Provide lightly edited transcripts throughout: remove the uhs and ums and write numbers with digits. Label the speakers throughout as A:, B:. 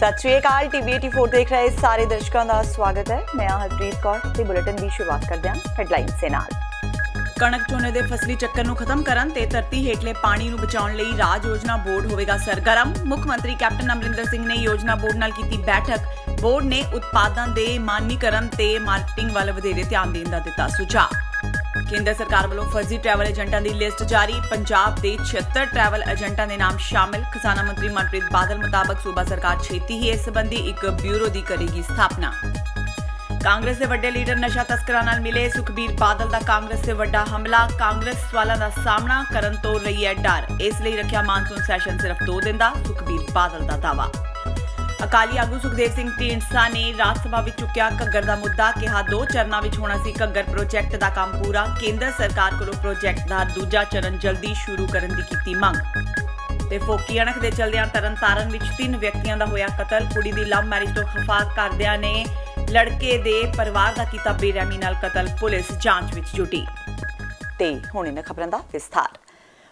A: सत श्री अकाल। टीवी 84 देख रहे सारे दर्शकों का स्वागत है। मैं हरप्रीत कौर ते बुलेटिन की शुरुआत करते हैं हेडलाइंस से नाल। कणक झोने के फसली चक्कर नूं खत्म करन ते धरती हेठले पानी नूं बचाउण लई राज योजना बोर्ड होवेगा सरगर्म। मुख मंत्री कैप्टन अमरिंदर सिंह ने योजना बोर्ड नाल कीती बैठक। बोर्ड ने उत्पादां दे मानकीकरण ते मार्केटिंग वाल वधेरे ध्यान देण दा दित्ता सुझाव। केंद्र सरकार वालों फर्जी ट्रैवल एजेंटां दी लिस्ट जारी। पंजाब दे 76 ट्रैवल एजेंटां दे नाम शामिल। खजाना मंत्री मनप्रीत बादल मुताबक सूबा सरकार छेती ही इस संबंधी एक ब्यूरो दी करेगी स्थापना। कांग्रेस के वड्डे लीडर नशा तस्करां नाल मिले। सुखबीर बादल दा कांग्रेस से वड्डा हमला। कांग्रेस सवालां दा सामना करन तो रही है डर, इसलिए रखिया मानसून सैशन सिर्फ 2 दिन दा। सुखबीर बादल दा दावा। अकाली आगू सुखदेव सिंह ढींडसा ने राज सभा विच चुक्या घग्गर दा मुद्दा। कहा 2 चरणां विच होना सी घग्गर प्रोजैक्ट दा काम पूरा। केंद्र सरकार कोलों प्रोजैक्ट दा दूजा चरण जल्दी शुरू करन दी कीती मंग। ते फोकी अणख दे चलदियां तरनतारन विच 3 व्यक्तियां दा होया कतल। कुड़ी दी लव मैरिज तो खफा घरदियां ने लड़के दे परिवार दा कीता बेरहमी नाल कतल। पुलिस जांच विच जुटी। ते हुण इन्हां खबरां दा विस्तार।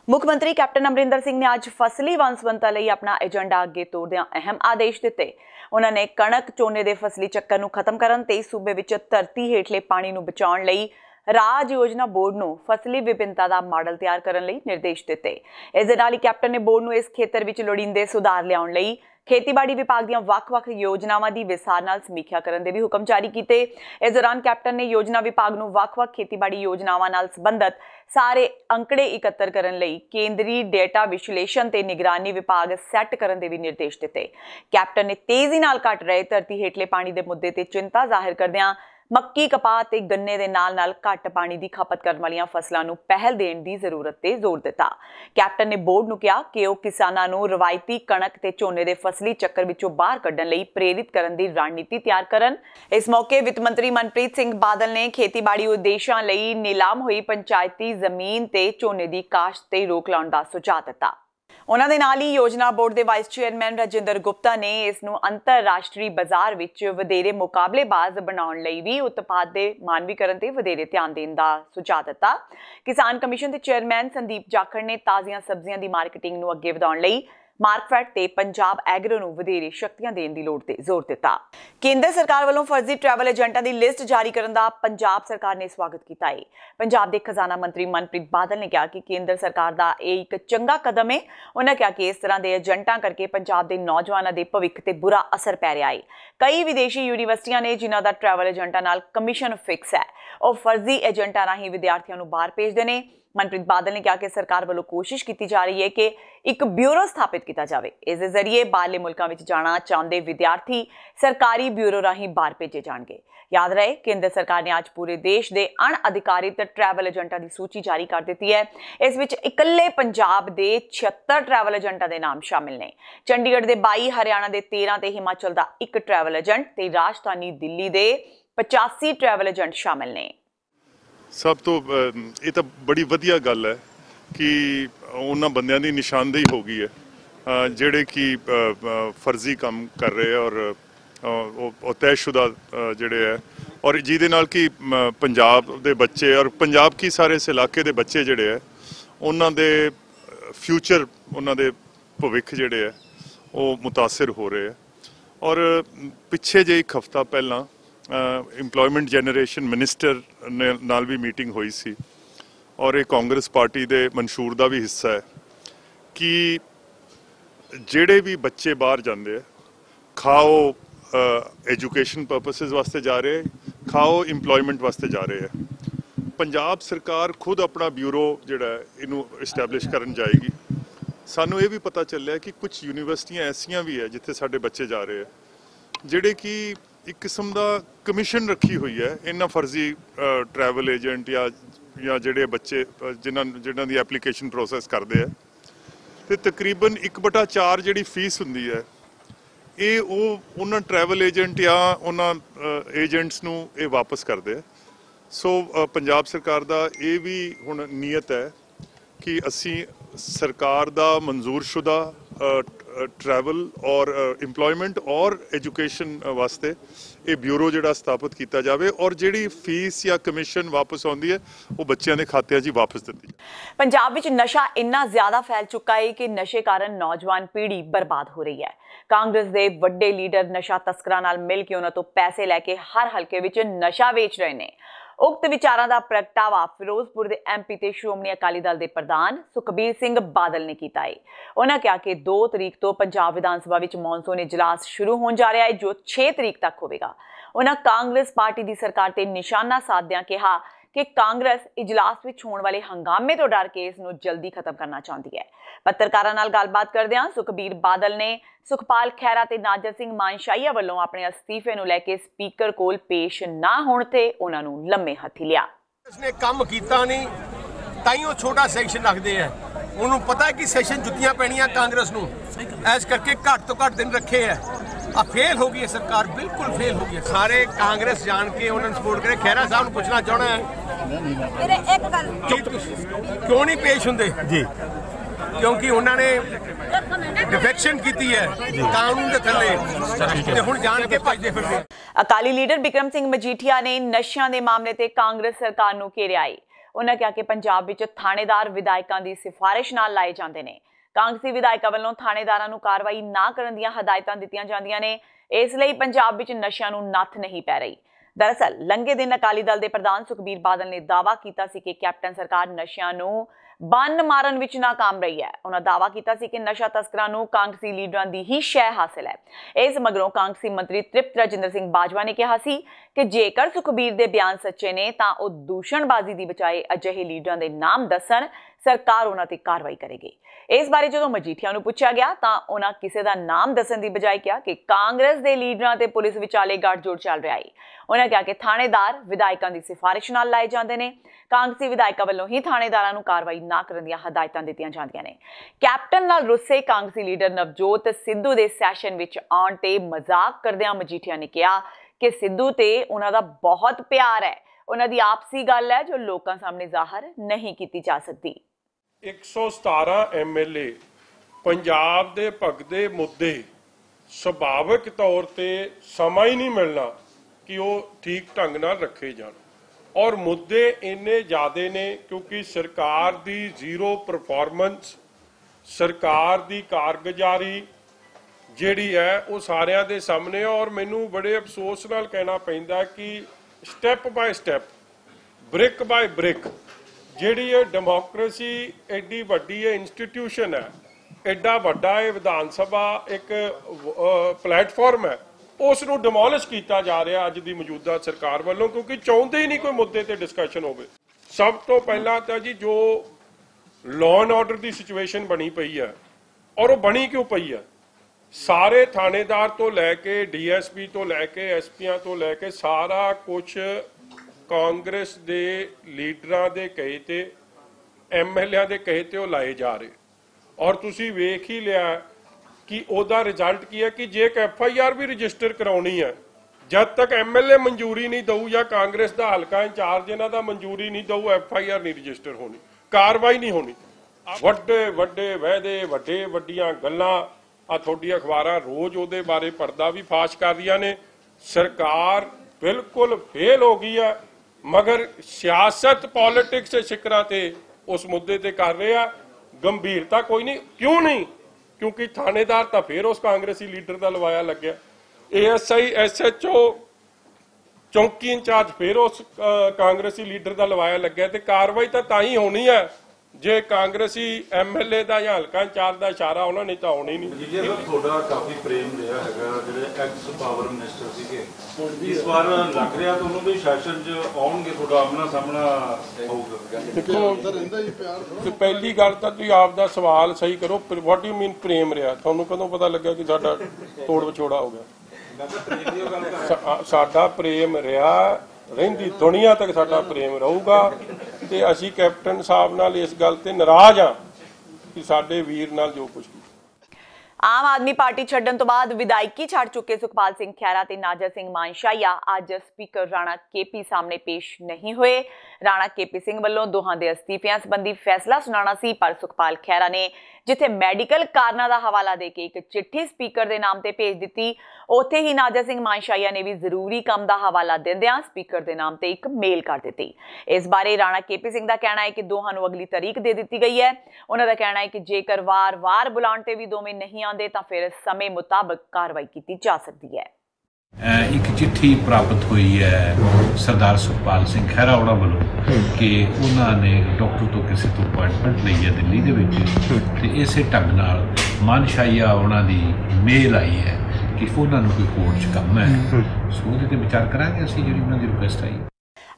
A: मुख मंत्री कैप्टन अमरिंदर सिंह ने आज फसली वन सबंधता लई अपना एजेंडा अगे तोड़दियां अहम आदेश दिते। उन्होंने कणक झोने दे फसली चक्कर नूं खत्म करन ते सूबे विच धरती हेठले पानी नूं बचाउण लई राज योजना बोर्ड नूं फसली विभिन्नता दा मॉडल तैयार करन लई निर्देश दिते। इस दे नाल ही कैप्टन ने बोर्ड नूं इस खेतर विच लोड़ींदे सुधार लियाउण लई खेतीबाड़ी विभाग दीआं वख-वख योजनावां दी विस्तार नाल समीक्षा करन दे भी हुकम जारी कीते। इस दौरान कैप्टन ने योजना विभाग नूं वख-वख खेतीबाड़ी योजनावां नाल संबंधित सारे अंकड़े इकत्तर करन लई केंद्री डेटा विश्लेषण ते निगरानी विभाग सैट करन दे भी निर्देश दिते। कैप्टन ने तेजी नाल घट रहे धरती हेठले पानी दे मुद्दे ते चिंता जाहिर करदिआं मक्की कपाह ते गन्ने दे नाल-नाल घट पानी दी खपत करन वालीआं फसलां नूं पहल देण दी जरूरत ते जोर दित्ता। कैप्टन ने बोर्ड नूं कहा कि ओह किसानां नूं रवायती कणक ते झोने दे फसली चक्कर विचों बाहर कढण लई प्रेरित करन दी रणनीति तैयार करन। इस मौके वित्त मंत्री मनप्रीत सिंह बादल ने खेतीबाड़ी उद्देशां लई नीलाम होई पंचायती जमीन ते झोने दी काश्त ते रोक लाउण दा सुझाव दित्ता। उन्होंने नाल ही योजना बोर्ड के वाइस चेयरमैन राजिंदर गुप्ता ने इसनूं अंतरराष्ट्रीय बाजार विच वधेरे मुकाबलेबाज बनाउण लई भी उत्पाद के मानवीकरण ते वधेरे ध्यान देण दा सुझाव दित्ता। किसान कमीशन के चेयरमैन संदीप जाखड़ ने ताज़ियां सब्जियां की मार्केटिंग नूं अगे वधाउण लई मार्कफेड ते पंजाब एग्रो नूं वधेरे शक्तियां देण दी लोड़ ते जोर दित्ता। केंद्र सरकार वालों फर्जी ट्रैवल एजेंटां दी लिस्ट जारी करन दा पंजाब सरकार ने स्वागत कीता है। पंजाब के खजाना मंत्री मनप्रीत बादल ने कहा कि केंद्र सरकार दा इह इक चंगा कदम है। उन्होंने कहा कि इस तरह के एजेंटां करके पंजाब के नौजवानों के भविख ते बुरा असर पै रहा है। कई विदेशी यूनीवर्सिटियां ने जिन्हां दा ट्रैवल एजेंटां नाल कमीशन फिक्स है, वह फर्जी एजेंटां राहीं विद्यार्थियों नूं बाहर भेजदे ने। मनप्रीत बादल ने कहा कि सरकार वालों कोशिश की जा रही है कि एक ब्यूरो स्थापित किया जाए। इस जरिए बाहरले मुल्कां विच जाना चाहते विद्यार्थी सरकारी ब्यूरो राहीं बाहर भेजे जाएंगे। याद रहे केंद्र सरकार ने आज पूरे देश के अणअधिकारित ट्रैवल एजेंटां की सूची जारी कर दी है। इस विच इकल्ले पंजाब के 76 ट्रैवल एजेंटां के नाम शामिल ने। चंडीगढ़ के 22, हरियाणा के 13 ते हिमाचल का 1 ट्रैवल एजेंट ते राजधानी दिल्ली के 85 ट्रैवल एजेंट शामिल ने।
B: सब तो ये तो बड़ी वधिया गल है कि उन्होंने बंदियां की निशानदेही हो गई है जेड़े कि फर्जी काम कर रहे हैं और तयशुदा जेड़े है और जिहदे नाल कि पंजाब दे बच्चे और पंजाब की सारे इस इलाके दे बच्चे जेड़े है उन्हां दे फ्यूचर उन्हां दे भविख जेड़े है वो मुतासिर हो रहे हैं। और पिछे जे एक हफ्ता पहला इंप्लॉयमेंट जनरेशन मिनिस्टर ने नाल भी मीटिंग हुई सी और ये कांग्रेस पार्टी दे मंशूर का भी हिस्सा है कि जेड़े भी बच्चे बाहर जाते हैं खाओ एजुकेशन परपसेस वास्ते जा रहे हैं, खाओ इंप्लॉयमेंट वास्ते जा रहे हैं। पंजाब सरकार खुद अपना ब्यूरो जिहड़ा है इनू इस्टैबलिश करन जाएगी। सानू ये भी पता चलिया कि कुछ यूनीवर्सिटियां ऐसियां भी है जिथे साडे बच्चे जा रहे हैं जिहड़े कि एक किस्म का कमीशन रखी हुई है इन्हां फर्जी ट्रैवल एजेंट या जिहड़े बच्चे जिन्हां दी एप्लीकेशन प्रोसैस करते हैं तो तकरीबन 1/4 जिहड़ी फीस हुंदी है ये उन्हां ट्रैवल एजेंट या उन्हां एजेंट्स नूं ये वापस करते हैं। सो पंजाब सरकार दा ये भी हुण नीयत है कि असी सरकार दा मंजूरशुदा ट्रैवल और इंप्लॉयमेंट और एजुकेशन वास्ते ये ब्यूरो जिहड़ा स्थापित किया जाए और जिहड़ी फीस या कमीशन वापस आउंदी है वो बच्चों के खात्यां 'ਚ वापस दित्ती जाए।
A: पंजाब विच नशा इन्ना ज़्यादा फैल चुका है कि नशे कारण नौजवान पीढ़ी बर्बाद हो रही है। कांग्रेस के वड्डे लीडर नशा तस्करां नाल मिल के उन्हां तों पैसे लैके हर हलके विच नशा वेच रहे ने। उक्त विचारां दा प्रगटावा फिरोजपुर के MP ते श्रोमणी अकाली दल के प्रधान सुखबीर सिंह बादल ने किया है। उन्होंने कहा कि 2 तरीक तो पंजाब विधान सभा विच मॉनसून इजलास शुरू होने जा रहा है जो 6 तरीक तक होगा। उन्होंने कांग्रेस पार्टी की सरकार ते निशाना साधद्या कहा कि कांग्रेस इजलास विच होने वाले हंगामे तो डर के इसनूं जल्दी खत्म करना चाहती है। पत्रकारां नाल गलबात करदिआं सुखबीर बादल ने सुखपाल खैरा ते नाजर सिंह मानशाहीआ वल्लों अपने अस्तीफे नूं लैके स्पीकर कोल पेश ना होण ते उन्हां नूं लम्मे हत्थी लिया।
C: इसने काम कीता नहीं ताइयों छोटा सैक्शन रखते हैं। उन्होंने पता है कि सैक्शन जुत्तियां पैणियां कांग्रेस नूं ऐस करके घट तो घट दिन रखे है। अब फेल हो गई है सरकार, बिल्कुल फेल हो गई है। सारे कांग्रेस जान के उन्होंने सपोर्ट करे। खैरा साहब नूं पूछना चाहना है क्यों नहीं पेश होंगे जी? क्योंकि उन्होंने डिफेक्शन की है कानून के थले ते हुण जान के भजदे फिरदे।
A: अकाली लीडर बिक्रम सिंह मजीठिया ने नशियां दे मामले ते कांग्रेस सरकार नूं घेरिआ है। उन्होंने कहा कि पंजाब विच थाणेदार विधायकों की सिफारिश नाल लाए जांदे ने। कांग्रेसी विधायकों वालों थाणेदारां नूं कार्रवाई ना करन दीआं हदायतां दित्तियां जांदियां ने। इसलिए पंजाब विच नशियां नूं नत्थ नहीं पै रही। दरअसल लंघे दिन अकाली दल के प्रधान सुखबीर बादल ने दावा किया कि कैप्टन सरकार नशियां नूं बंन मारन विच नाकाम रही है। उन्होंने दावा किया कि नशा तस्करां नूं कांग्रेसी लीडरां दी ही शय हासिल है। इस मगरों कांग्रेसी मंत्री तृप्त राजिंदर सिंह बाजवा ने कहा सी कि जेकर सुखबीर दे बयान सच्चे ने तां ओह दूषणबाजी दी बजाए अजिहे लीडरां दे नाम दस्सण, सरकार उन्हां ते कार्रवाई करेगी। इस बारे जो मजीठिया नूं पूछा गया तां उन्हां किसी का नाम दस्सण दी बजाए कहा कि कांग्रेस के लीडरां ते पुलिस विचाले गठजोड़ चल रहा है। उन्होंने कहा कि थाणेदार विधायकों की सिफारिश नाल लाए जाते हैं। कांग्रेसी विधायकों वालों ही थाणेदारां नूं कार्रवाई ना करन दीआं हदायतां दित्तियां जांदियां ने। कैप्टन नाल रुस्से कांग्रेसी लीडर नवजोत सिद्धू दे सैशन विच आउण ते मजाक करदिआं मजीठिया ने कहा कि सिद्धू ते उन्हां दा बहुत प्यार है। उन्हां दी आपसी गल है जो लोकां सामने जाहिर नहीं की जा सकती।
D: 117 MLA पंजाब दे भगदे मुद्दे सुभाविक तौर ते समा ही नहीं मिलना कि वो ठीक ढंग नाल रखे जाण और मुद्दे इन्ने ज़्यादा ने क्योंकि सरकार दी जीरो परफॉर्मेंस, सरकार दी कारगुजारी जिहड़ी है वो सारिਆਂ ਦੇ सामने और मैनू बड़े अफसोस नाल कहना पैंदा कि step bye step brick by brick जिहड़ी ये डेमोक्रेसी एडी वड्डी इंस्टीट्यूशन है, एडा वड्डा ये विधान सभा एक प्लेटफॉर्म है, उसनूं डिमोलिश किया जा रहा अज की मौजूदा सरकार वालों क्योंकि चाहते ही नहीं कोई मुद्दे ते डिस्कशन हो। सब तो पहला तो जी जो लॉ एंड ऑर्डर की सिचुएशन बनी पई है और वो बनी क्यों पई है, सारे थानेदार तो लैके DSP तो लैके SP'आं तो लैके सारा कुछ कांग्रेस दे लीडरां दे कहे ते MLA दे कहे ते वो लाए जा रहे और तुसी वेख ही लिया कि ओदा रिजल्ट की है कि जे एक FIR भी रजिस्टर कराउणी है जब तक MLA मंजूरी नहीं दऊ या कांग्रेस का हलका इंचार्ज इन्हां दा मंजूरी नहीं दऊ FIR नहीं रजिस्टर होनी, कार्रवाई नहीं होनी। वड्डे वड्डे वायदे वड्डे वड्डियां गल्लां आ थोड़ी अखबारां रोज उहदे बारे पर्दा भी फाश कर रही ने। सरकार बिल्कुल फेल हो गई है मगर सियासत पॉलिटिक्स के शिकरा ते उस मुद्दे ते कर रहे हैं, गंभीरता कोई नहीं। क्यों नहीं? क्योंकि थानेदार तो फिर उस कांग्रेसी लीडर का लवाया लग्या, ASI SHO चौकी इंचार्ज फिर उस कांग्रेसी लीडर का लवाया लग्या ते कार्रवाई तो ही होनी है जे कांग्रेसी MLA का या हल्का इंचार्ज का इशारा उन्होंने तो होनी नहीं।
E: जी थोड़ा काफी प्रेम रहा है जो एक्स पावर मिनिस्टर सीगे इस बार लग रहा तो उन्होंने भी शासन च आउणगे थोड़ा आमना सामना होगा।
D: देखो पहली गल तो तुसीं आप दा सवाल सही करो, व्हाट यू मीन प्रेम रहा, तुहानूं कदों पता लगा कि साडा तोड़ विछोड़ा हो गया? साडा प्रेम रहा, रहिंदी दुनिया तक साडा प्रेम रहूगा ते असीं कैप्टन साहब नाल इस गल ते नाराज हाँ कि साडे वीर नाल जो कुछ।
A: ਆਮ ਆਦਮੀ ਪਾਰਟੀ ਛੱਡਣ ਤੋਂ ਬਾਅਦ ਵਿਧਾਇਕੀ ਛੱਡ ਚੁੱਕੇ ਸੁਖਪਾਲ ਸਿੰਘ ਖਹਿਰਾ ਤੇ ਨਾਜਰ ਸਿੰਘ ਮਾਨਸ਼ਾਹੀਆ ਅੱਜ ਸਪੀਕਰ ਰਾਣਾ ਕੇਪੀ ਸਾਹਮਣੇ ਪੇਸ਼ ਨਹੀਂ ਹੋਏ। ਰਾਣਾ ਕੇਪੀ ਸਿੰਘ ਵੱਲੋਂ ਦੋਹਾਂ ਦੇ ਅਸਤੀਫਿਆਂ ਸੰਬੰਧੀ ਫੈਸਲਾ ਸੁਣਾਉਣਾ ਸੀ, ਪਰ ਸੁਖਪਾਲ ਖਹਿਰਾ ਨੇ ਜਿੱਥੇ ਮੈਡੀਕਲ ਕਾਰਨਾਂ ਦਾ ਹਵਾਲਾ ਦੇ ਕੇ ਇੱਕ ਚਿੱਠੀ ਸਪੀਕਰ ਦੇ ਨਾਮ ਤੇ ਭੇਜ ਦਿੱਤੀ, ਉੱਥੇ ਹੀ ਨਾਜਰ ਸਿੰਘ ਮਾਨਸ਼ਾਹੀਆ ਨੇ ਵੀ ਜ਼ਰੂਰੀ ਕੰਮ ਦਾ ਹਵਾਲਾ ਦਿੰਦਿਆਂ ਸਪੀਕਰ ਦੇ ਨਾਮ ਤੇ ਇੱਕ ਮੇਲ ਕਰ ਦਿੱਤੀ। ਇਸ ਬਾਰੇ ਰਾਣਾ ਕੇਪੀ ਸਿੰਘ ਦਾ ਕਹਿਣਾ ਹੈ ਕਿ ਦੋਹਾਂ ਨੂੰ ਅਗਲੀ ਤਾਰੀਖ ਦੇ ਦਿੱਤੀ ਗਈ ਹੈ। ਉਹਨਾਂ ਦਾ ਕਹਿਣਾ ਹੈ ਕਿ ਜੇਕਰ ਵਾਰ-ਵਾਰ ਬੁਲਾਉਣ ਤੇ ਵੀ ਦੋਵੇਂ ਨਹੀਂ ਆਉਂਦੇ ਤਾਂ ਫਿਰ ਸਮੇਂ ਮੁਤਾਬਕ ਕਾਰਵਾਈ ਕੀਤੀ ਜਾ ਸਕਦੀ ਹੈ।
F: एक चिट्ठी प्राप्त हुई है सरदार सुखपाल सिंह खैरा होना वालों कि उन्होंने डॉक्टर तो किसी तो अपॉइंटमेंट ली है दिल्ली के विच इस ढंग नाल मानशाहीया उन्होंने मेल आई है कि उन्होंने कोई कोर्ट च काम है, सो उहदे ते विचार करांगे असीं जिहड़ी उन्हां दी रिक्वेस्ट आई।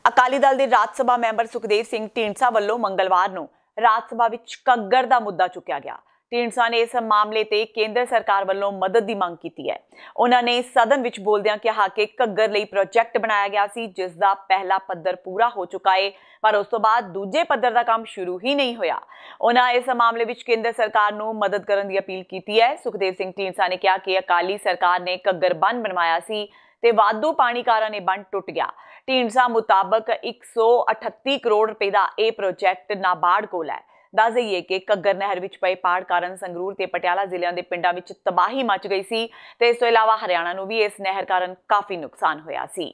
A: ਅਕਾਲੀ ਦਲ ਦੇ ਰਾਜ ਸਭਾ ਮੈਂਬਰ ਸੁਖਦੇਵ ਸਿੰਘ ਢੀਂਡਸਾ ਵੱਲੋਂ ਮੰਗਲਵਾਰ ਨੂੰ ਰਾਜ ਸਭਾ ਵਿੱਚ ਘੱਗਰ ਦਾ ਮੁੱਦਾ ਚੁੱਕਿਆ ਗਿਆ। ਢੀਂਡਸਾ ਨੇ ਇਸ ਮਾਮਲੇ ਤੇ ਕੇਂਦਰ ਸਰਕਾਰ ਵੱਲੋਂ ਮਦਦ ਦੀ ਮੰਗ ਕੀਤੀ ਹੈ। ਉਹਨਾਂ ਨੇ ਸਦਨ ਵਿੱਚ ਬੋਲਦਿਆਂ ਕਿਹਾ ਕਿ ਘੱਗਰ ਲਈ ਪ੍ਰੋਜੈਕਟ ਬਣਾਇਆ ਗਿਆ ਸੀ, ਜਿਸ ਦਾ ਪਹਿਲਾ ਪੱਧਰ ਪੂਰਾ ਹੋ ਚੁੱਕਾ ਹੈ, ਪਰ ਉਸ ਤੋਂ ਬਾਅਦ ਦੂਜੇ ਪੱਧਰ ਦਾ ਕੰਮ ਸ਼ੁਰੂ ਹੀ ਨਹੀਂ ਹੋਇਆ। ਉਹਨਾਂ ਇਸ ਮਾਮਲੇ ਵਿੱਚ ਕੇਂਦਰ ਸਰਕਾਰ ਨੂੰ ਮਦਦ ਕਰਨ ਦੀ ਅਪੀਲ ਕੀਤੀ ਹੈ। ਸੁਖਦੇਵ ਸਿੰਘ ਢੀਂਡਸਾ ਨੇ ਕਿਹਾ ਕਿ ਅਕਾਲੀ ਸਰਕਾਰ ਨੇ ਘੱਗਰ ਬੰਨ੍ਹ ਬਣਵਾਇਆ ਸੀ ਤੇ ਵਾਧੂ ਪਾਣੀ ਕਾਰਨ ਇਹ ਬੰਨ੍ਹ ਟੁੱਟ ਗਿਆ। ਢੀਂਡਸਾ ਮੁਤਾਬਕ 138 ਕਰੋੜ ਰੁਪਏ ਦਾ ਇਹ ਪ੍ਰੋਜੈਕਟ ਨਾਬਾਰਡ ਕੋਲ ਹੈ। ਦੱਸ ਦਈਏ ਕਿ ਘੱਗਰ ਨਹਿਰ ਵਿੱਚ ਪਏ ਪਾੜ ਕਾਰਨ ਸੰਗਰੂਰ ਤੇ ਪਟਿਆਲਾ ਜ਼ਿਲ੍ਹਿਆਂ ਦੇ ਪਿੰਡਾਂ ਵਿੱਚ ਤਬਾਹੀ ਮਚ ਗਈ ਸੀ ਤੇ ਇਸ ਤੋਂ ਇਲਾਵਾ ਹਰਿਆਣਾ ਨੂੰ ਵੀ ਇਸ ਨਹਿਰ ਕਾਰਨ ਕਾਫੀ ਨੁਕਸਾਨ ਹੋਇਆ ਸੀ।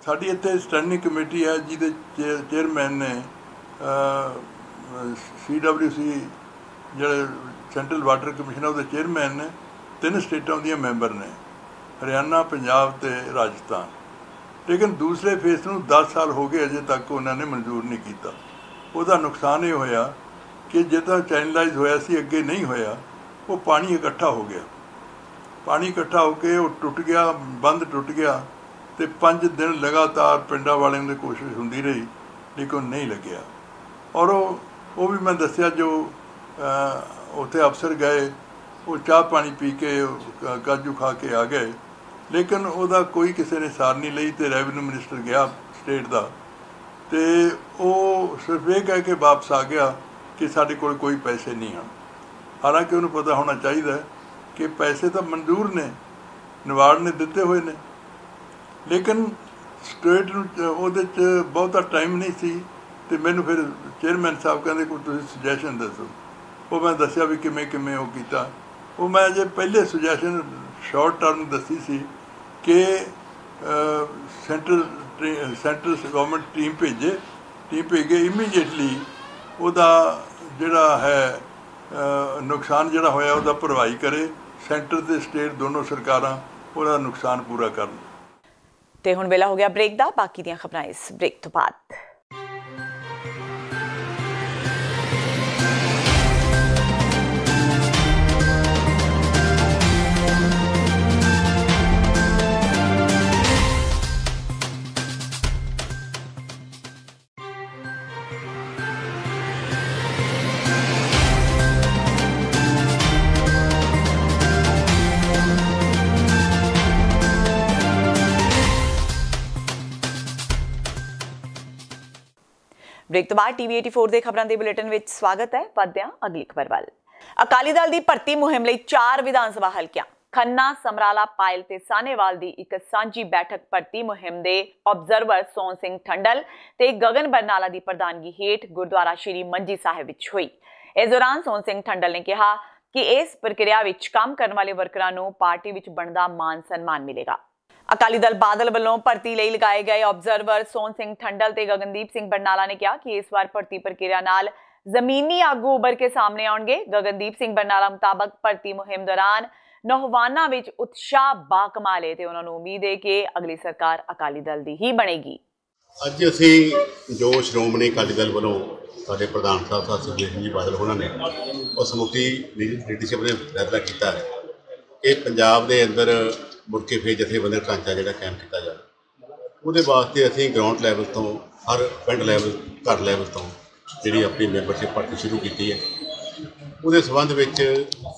G: ਸਾਡੀ ਇੱਥੇ ਸਟੈਂਡਿੰਗ ਕਮੇਟੀ ਹੈ ਜਿਹਦੇ ਚੇਅਰਮੈਨ ਨੇ CWC ਜਿਹੜੇ ਸੈਂਟਰਲ ਵਾਟਰ ਕਮਿਸ਼ਨ ਉਹਦੇ ਚੇਅਰਮੈਨ ਨੇ, 3 ਸਟੇਟਾਂ ਦੀਆਂ ਮੈਂਬਰ ਨੇ, ਹਰਿਆਣਾ, ਪੰਜਾਬ ਤੇ ਰਾਜਸਥਾਨ। ਲੇਕਿਨ ਦੂਸਰੇ ਫੇਸ ਨੂੰ 10 ਸਾਲ ਹੋ ਗਏ, ਅਜੇ ਤੱਕ ਉਹਨਾਂ ਨੇ ਮਨਜ਼ੂਰ ਨਹੀਂ ਕੀਤਾ। ਉਹਦਾ ਨੁਕਸਾਨ ਇਹ ਹੋਇਆ ਕਿ ਜਿੱਦਾਂ ਚੈਨਲਾਈਜ਼ ਹੋਇਆ ਸੀ ਅੱਗੇ ਨਹੀਂ ਹੋਇਆ, ਉਹ ਪਾਣੀ ਇਕੱਠਾ ਹੋ ਗਿਆ। ਪਾਣੀ ਇਕੱਠਾ ਹੋ ਕੇ ਉਹ ਟੁੱਟ ਗਿਆ, ਬੰਦ ਟੁੱਟ ਗਿਆ ਤੇ 5 ਦਿਨ ਲਗਾਤਾਰ ਪਿੰਡਾਂ ਵਾਲਿਆਂ ਦੀ ਕੋਸ਼ਿਸ਼ ਹੁੰਦੀ ਰਹੀ, ਲੇਕਿਨ ਨਹੀਂ ਲੱਗਿਆ। ਔਰ ਉਹ ਵੀ ਮੈਂ ਦੱਸਿਆ, ਜੋ ਉੱਥੇ ਅਫਸਰ ਗਏ ਉਹ ਚਾਹ ਪਾਣੀ ਪੀ ਕੇ ਕਾਜੂ ਖਾ ਕੇ ਆ ਗਏ, ਲੇਕਿਨ ਉਹਦਾ ਕੋਈ ਕਿਸੇ ਨੇ ਸਾਰ ਨਹੀਂ ਲਈ। ਤੇ ਰੈਵਨਿਊ ਮਿਨਿਸਟਰ ਗਿਆ ਸਟੇਟ ਦਾ ਤੇ ਉਹ ਸਿਰਫ ਇਹ ਕਹਿ ਕੇ ਵਾਪਸ ਆ ਗਿਆ ਕਿ ਸਾਡੇ ਕੋਲ ਕੋਈ ਪੈਸੇ ਨਹੀਂ ਹਨ। ਹਾਲਾਂਕਿ ਉਹਨੂੰ ਪਤਾ ਹੋਣਾ ਚਾਹੀਦਾ ਕਿ ਪੈਸੇ ਤਾਂ ਮਨਜ਼ੂਰ ਨੇ, ਨਵਾੜ ਨੇ ਦਿੱਤੇ ਹੋਏ ਨੇ, ਲੇਕਿਨ ਸਟੇਟ ਨੂੰ ਉਹਦੇ 'ਚ ਬਹੁਤਾ ਟਾਈਮ ਨਹੀਂ ਸੀ। ਤੇ ਮੈਨੂੰ ਫਿਰ ਚੇਅਰਮੈਨ ਸਾਹਿਬ ਕਹਿੰਦੇ ਕੋਈ ਤੁਸੀਂ ਸੁਜੈਸ਼ਨ ਦੱਸੋ। ਉਹ ਮੈਂ ਦੱਸਿਆ ਵੀ ਕਿਵੇਂ ਕਿਵੇਂ ਉਹ ਕੀਤਾ। ਉਹ ਮੈਂ ਜੇ ਪਹਿਲੇ ਸੁਜੈਸ਼ਨ ਸ਼ਾਰਟ ਟਰਮ ਦੱਸੀ ਸੀ ਕਿ ਸੈਂਟਰਲ ਗਵਰਨਮੈਂਟ ਟੀਮ ਭੇਜ ਕੇ ਇਮੀਡੀਏਟਲੀ ਉਹਦਾ ਜਿਹੜਾ ਹੈ ਨੁਕਸਾਨ ਜਿਹੜਾ ਹੋਇਆ ਉਹਦਾ ਭਰਵਾਈ ਕਰੇ। ਸੈਂਟਰ ਤੇ ਸਟੇਟ ਦੋਨੋਂ ਸਰਕਾਰਾਂ ਉਹਦਾ ਨੁਕਸਾਨ ਪੂਰਾ ਕਰਨ।
A: ਤੇ ਹੁਣ ਵੇਲਾ ਹੋ ਗਿਆ ਬ੍ਰੇਕ ਦਾ। ਬਾਕੀ ਦੀਆਂ ਖਬਰਾਂ ਇਸ ਬ੍ਰੇਕ ਤੋਂ ਬਾਅਦ। ਬ੍ਰੇਕ ਤੋਂ ਬਾਅਦ TV 84 ਦੇ ਖਬਰਾਂ ਦੇ ਬੁਲੇਟਿਨ ਵਿੱਚ ਸਵਾਗਤ ਹੈ। ਵਧਦੇ ਹਾਂ ਅਗਲੀ ਖਬਰ ਵੱਲ। ਅਕਾਲੀ ਦਲ ਦੀ ਭਰਤੀ ਮੁਹਿੰਮ ਲਈ 4 ਵਿਧਾਨ ਸਭਾ ਹਲਕਿਆਂ ਖੰਨਾ, ਸਮਰਾਲਾ, ਪਾਇਲ ਤੇ ਸਾਹਨੇਵਾਲ ਦੀ ਇੱਕ ਸਾਂਝੀ ਬੈਠਕ ਭਰਤੀ ਮੁਹਿੰਮ ਦੇ ਆਬਜ਼ਰਵਰ ਸੋਹਣ ਸਿੰਘ ਠੰਡਲ ਤੇ ਗਗਨ ਬਰਨਾਲਾ ਦੀ ਪ੍ਰਧਾਨਗੀ ਹੇਠ ਗੁਰਦੁਆਰਾ ਸ਼੍ਰੀ ਮੰਜੀ ਸਾਹਿਬ ਵਿੱਚ ਹੋਈ। ਇਸ ਦੌਰਾਨ ਸੋਹਣ ਸਿੰਘ ਠੰਡਲ ਨੇ ਕਿਹਾ ਕਿ ਇਸ ਪ੍ਰਕਿਰਿਆ ਵਿੱਚ ਕੰਮ ਕਰਨ ਵਾਲੇ ਵਰਕਰਾਂ ਨੂੰ ਪਾਰਟੀ ਵਿੱਚ ਬਣਦਾ ਮਾਨ ਸਨਮਾਨ ਮਿਲੇਗਾ। ਅਕਾਲੀ ਦਲ ਬਾਦਲ ਵੱਲੋਂ ਭਰਤੀ ਲਈ ਲਗਾਏ ਗਏ ਆਬਜ਼ਰਵਰ ਸੋਹਣ ਸਿੰਘ ਠੰਡਲ ਤੇ ਗਗਨਦੀਪ ਸਿੰਘ ਬਰਨਾਲਾ ਨੇ ਕਿਹਾ ਕਿ ਇਸ ਵਾਰ ਭਰਤੀ ਪ੍ਰਕਿਰਿਆ ਨਾਲ ਜ਼ਮੀਨੀ ਆਗੂ ਉੱਭਰ ਕੇ ਸਾਹਮਣੇ ਆਉਣਗੇ। ਗਗਨਦੀਪ ਸਿੰਘ ਬਰਨਾਲਾ ਮੁਤਾਬਕ ਭਰਤੀ ਮੁਹਿੰਮ ਦੌਰਾਨ ਨੌਜਵਾਨਾਂ ਵਿੱਚ ਉਤਸ਼ਾਹ ਬਾਕਮਾਲ ਹੈ ਤੇ ਉਹਨਾਂ ਨੂੰ ਉਮੀਦ ਹੈ ਕਿ ਅਗਲੀ ਸਰਕਾਰ ਅਕਾਲੀ ਦਲ ਦੀ ਹੀ ਬਣੇਗੀ।
H: ਅੱਜ ਅਸੀਂ ਜੋ ਸ਼੍ਰੋਮਣੀ ਅਕਾਲੀ ਦਲ ਵੱਲੋਂ ਸਾਡੇ ਪ੍ਰਧਾਨ ਸਾਹਿਬ ਸੁਖਬੀਰ ਸਿੰਘ ਜੀ ਬਾਦਲ ਉਹਨਾਂ ਨੇ ਉਹ ਸਮੁੱਚੀ ਲੀਡਰਸ਼ਿਪ ਨੇ ਫੈਸਲਾ ਕੀਤਾ ਹੈ ਕਿ ਪੰਜਾਬ ਦੇ ਅੰਦਰ ਮੁੜ ਕੇ ਫਿਰ ਜਥੇਬੰਦਕ ਢਾਂਚਾ ਜਿਹੜਾ ਕਾਇਮ ਕੀਤਾ ਜਾਵੇ। ਉਹਦੇ ਵਾਸਤੇ ਅਸੀਂ ਗਰਾਊਂਡ ਲੈਵਲ ਤੋਂ ਹਰ ਪਿੰਡ ਲੈਵਲ, ਘਰ ਲੈਵਲ ਤੋਂ ਜਿਹੜੀ ਆਪਣੀ ਮੈਂਬਰਸ਼ਿਪ ਭਰਤੀ ਸ਼ੁਰੂ ਕੀਤੀ ਹੈ। ਉਹਦੇ ਸੰਬੰਧ ਵਿੱਚ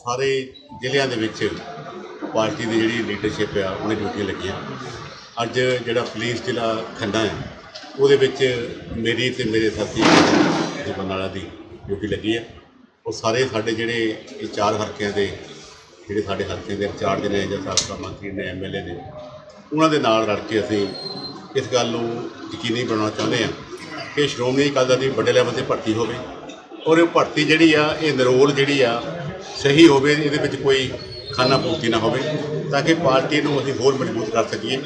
H: ਸਾਰੇ ਜ਼ਿਲ੍ਹਿਆਂ ਦੇ ਵਿੱਚ ਪਾਰਟੀ ਦੀ ਜਿਹੜੀ ਲੀਡਰਸ਼ਿਪ ਆ ਉਹਨੇ ਡਿਊਟੀਆਂ ਲੱਗੀਆਂ। ਅੱਜ ਜਿਹੜਾ ਪੁਲਿਸ ਜ਼ਿਲ੍ਹਾ ਖੰਨਾ ਹੈ ਉਹਦੇ ਵਿੱਚ ਮੇਰੀ ਤੇ ਮੇਰੇ ਸਾਥੀ ਬਰਨਾਲਾ ਦੀ ਡਿਊਟੀ ਲੱਗੀ ਹੈ। ਉਹ ਸਾਰੇ ਸਾਡੇ ਜਿਹੜੇ ਇਹ 4 ਹਲਕਿਆਂ ਦੇ ਜਿਹੜੇ ਸਾਡੇ ਹਲਕੇ ਦੇ ਇੰਚਾਰਜ ਨੇ ਜਾਂ ਸਾਬਕਾ ਮੰਤਰੀ ਨੇ MLA ਨੇ ਉਹਨਾਂ ਦੇ ਨਾਲ ਰਲ ਕੇ ਅਸੀਂ ਇਸ ਗੱਲ ਨੂੰ ਯਕੀਨੀ ਬਣਾਉਣਾ ਚਾਹੁੰਦੇ ਹਾਂ ਕਿ ਸ਼੍ਰੋਮਣੀ ਅਕਾਲੀ ਦਲ ਦੀ ਵੱਡੇ ਲੈਵਲ 'ਤੇ ਭਰਤੀ ਹੋਵੇ ਔਰ ਇਹ ਭਰਤੀ ਜਿਹੜੀ ਆ ਇਹ ਨਿਰੋਲ ਜਿਹੜੀ ਆ ਸਹੀ ਹੋਵੇ, ਇਹਦੇ ਵਿੱਚ ਕੋਈ ਖਾਨਾ ਪੂਰਤੀ ਨਾ ਹੋਵੇ ਤਾਂ ਕਿ ਪਾਰਟੀ ਨੂੰ ਅਸੀਂ ਹੋਰ ਮਜ਼ਬੂਤ ਕਰ ਸਕੀਏ।